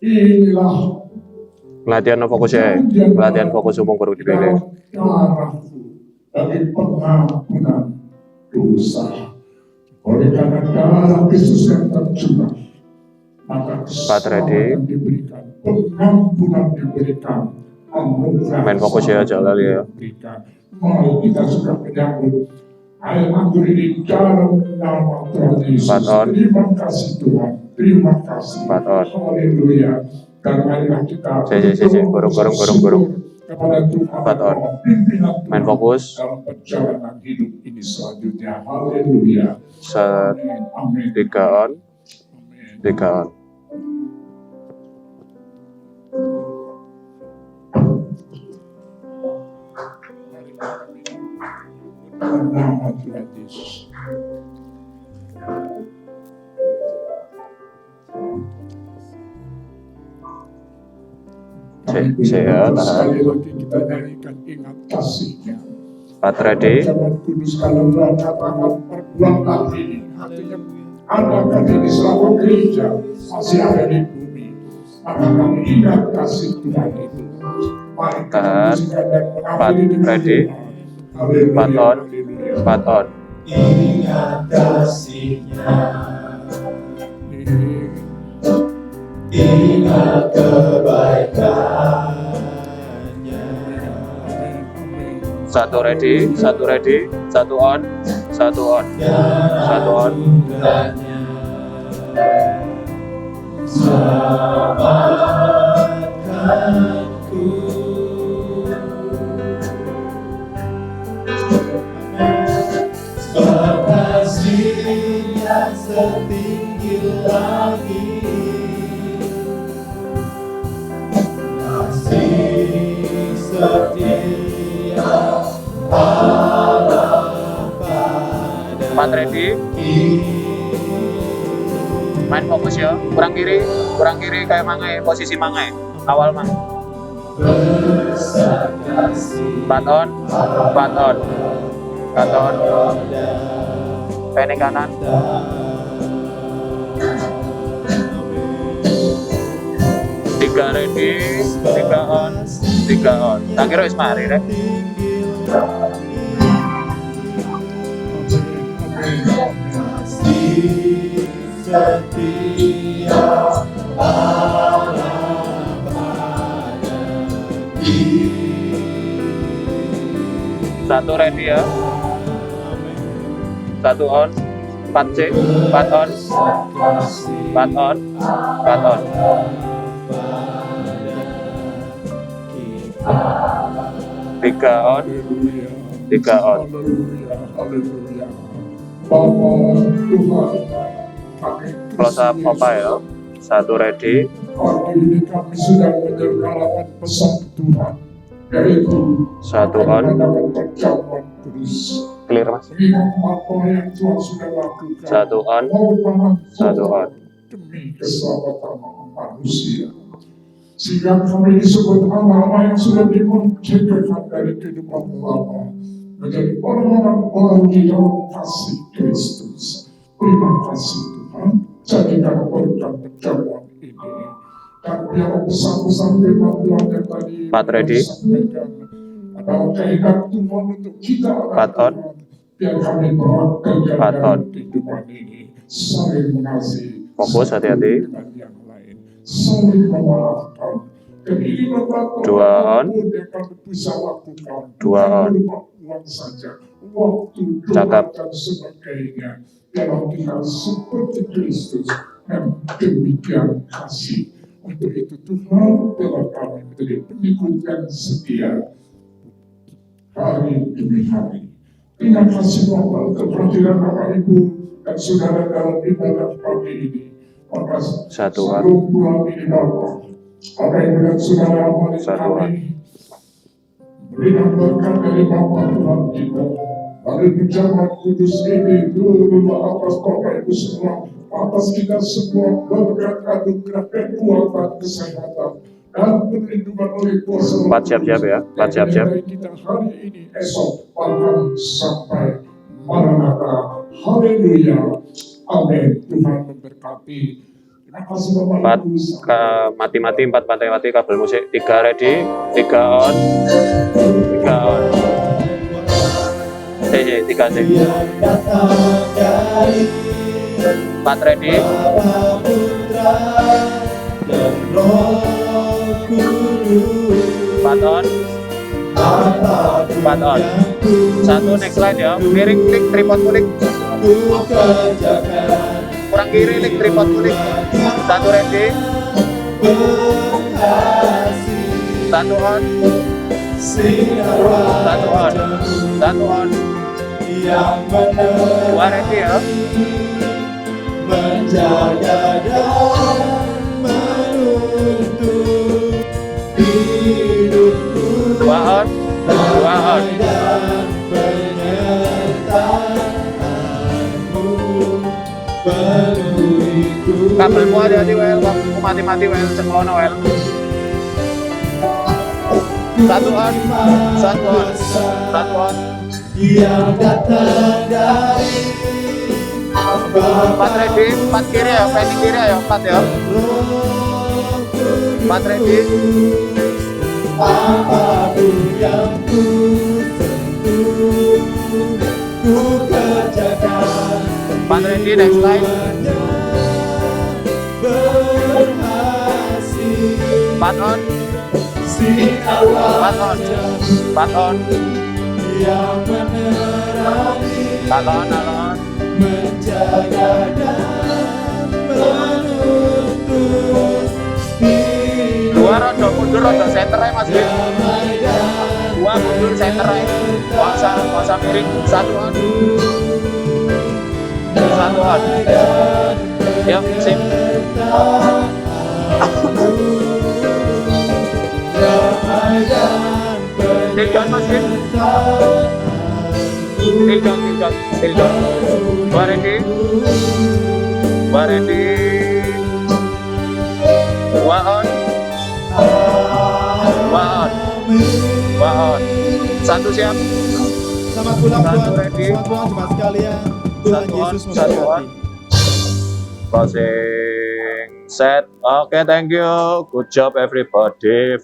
Inilah Latihan fokus ya. Latihan fokus umum kurung dipilih. darahku bagi pengampunan dosa. Oleh karena darah Kristus yang tercurah, maka Pak Tredi. keselamatan diberikan, pengampunan diberikan, anugerah Main fokus ya, jalan ya. diberikan. Mari kita sudah menyambut air anggur ini dalam nama Tuhan Yesus. 4 on. Terima kasih Tuhan, terima kasih. 4 on. Haleluya. Dan marilah kita Cek. Gorong. kepada Tuhan 4 on. pimpinan Tuhan Main fokus. dalam perjalanan hidup ini selanjutnya. Haleluya. 3 on. 3 on. Dalam nama Tuhan Yesus. Cek ya, tahan. Sekali lagi kita nyanyikan ingat kasihnya. Pak Tredi. Zaman kudus kalau Tuhan katakan perbuatlah ini, artinya adakan ini selama gereja masih ada di bumi, maka kami ingat kasih Tuhan itu. Mari kita Tahan. pujikan dan Pak mengakhiri dengan Tredi. doa. Haleluya, 4 on. haleluya. 4 on. Ingat kasihnya, ingat kebaikannya. 1 ready. 1 on. 1 on. Anugerahnya selamatkanku. Sebab kasih-Nya setinggi langit, kasih setia Allah pada Pak Tredi. Main fokus ya. Kurang kiri kayak mangai, posisi mangai. Awal mang. 4 on. 4 on. Pendek kanan. 3 ready. 3 on. Tak kira wis mari rek. setia Satu ready ya. Satu on. 4C, 4 on. 4 on. 4 on. Tiga on. Haleluya. 3 on. Haleluya. Haleluya. Bapa Tuhan, kami Close up Papa ya. Satu ready. pagi ini kami sedang menyelarakan pesan Tuhan, yaitu Satu on. mengadakan perjamuan kudus. Clear mas. Mengingat apa yang Tuhan sudah lakukan. Satu on. Pengorbanan Satu Tuhan on. demi keselamatan manusia. Sehingga kami disebut anak-anak yang sudah dimuncikkan dari kehidupan lama menjadi orang-orang di dalam kasih Kristus. Terima kasih Tuhan, jadikan berkat perjamuan ini. Dan biar pesan-pesan firman Tuhan yang tadi Empat ready. sampaikan adalah kehendak Tuhan untuk kita Empat on. Tuhan. Biar kami melakukan Empat on. dalam kehidupan ini, saling mengasihi Fokus, hati-hati. dengan yang lain, saling memaafkan. Keinginan Bapa Dua on. apapun yang kami bisa lakukan, Dua bukan on. berupa uang saja, waktu, doa, Cakap. dan sebagainya. Dalam kita seperti Kristus yang demikian kasih. Untuk itu Tuhan telah kami menjadi pengikut yang setia hari demi hari. Terima kasih Bapak untuk kehadiran Bapak Ibu dan Saudara dalam ibadah pagi ini. Maka Satu on. sebelum pulang ini Bapak, Bapak Ibu dan Saudara mari Satu on. kami berikan berkat dari Bapak Tuhan kita. Mari berjalan kudus ini dulu atas Bapak Ibu semua, atas kita semua berkat anugerah kekuatan kesehatan dan perlindungan oleh kuasa. Empat siap-siap ya. Empat siap-siap. Dari kita hari ini, esok, bahkan sampai Maranatha. Haleluya. Amin. Tuhan memberkati. Terima kasih Bapak Empat Ibu. ke mati-mati, 4 mati-mati kabel musik. 3 ready. 3 on. 3 on. C, 3 C. 4 ready. Bapa, Putra, dan Roh Kudus. 4 on. 4 on. Satu next slide ya. Miring klik tripod kuning. Ku kerjakan Kurang kiri klik tripod kuning. Satu ready. berhasil. Satu on. Sinar Satu on. Satu on. yang menerangi, 2 ready ya. menjaga dan menuntun hidupku 2 on. 2 on. dan penyertaanmu penuhiku. Kabelmu hati-hati wel. Kamu mati-mati wel. Ceklono wel. Satu on. Satu on. Satu on. Yang datang dari 4 ready. 4 kiri ya. Pending kiri ya. 4 ya. 4 ready. apapun yang ku sentuh, ku kerjakan 4 ready. Next slide. berhasil. 4 on. Sinar 4 on. 4 on. yang menerangi, 4 on. 4 on. menjaga dan menuntun hidup 2 rondo mundur rondo center aja Mas Bin. damai dan 2 mundur center aja. Nggak usah miring. 1 on. 1 on. Yuk, sip. damai dan Still down Mas Bin. Still down, still down, still down. 2 ready. 2 ready. 2 on. 2 on. 2 on. 1 siap. Selamat pulang Satu Tuhan. ready. Selamat pulang jemaat sekalian. Tuhan 1 on. Yesus 1 on. memberkati. Closing set. Okay, thank you. Good job everybody.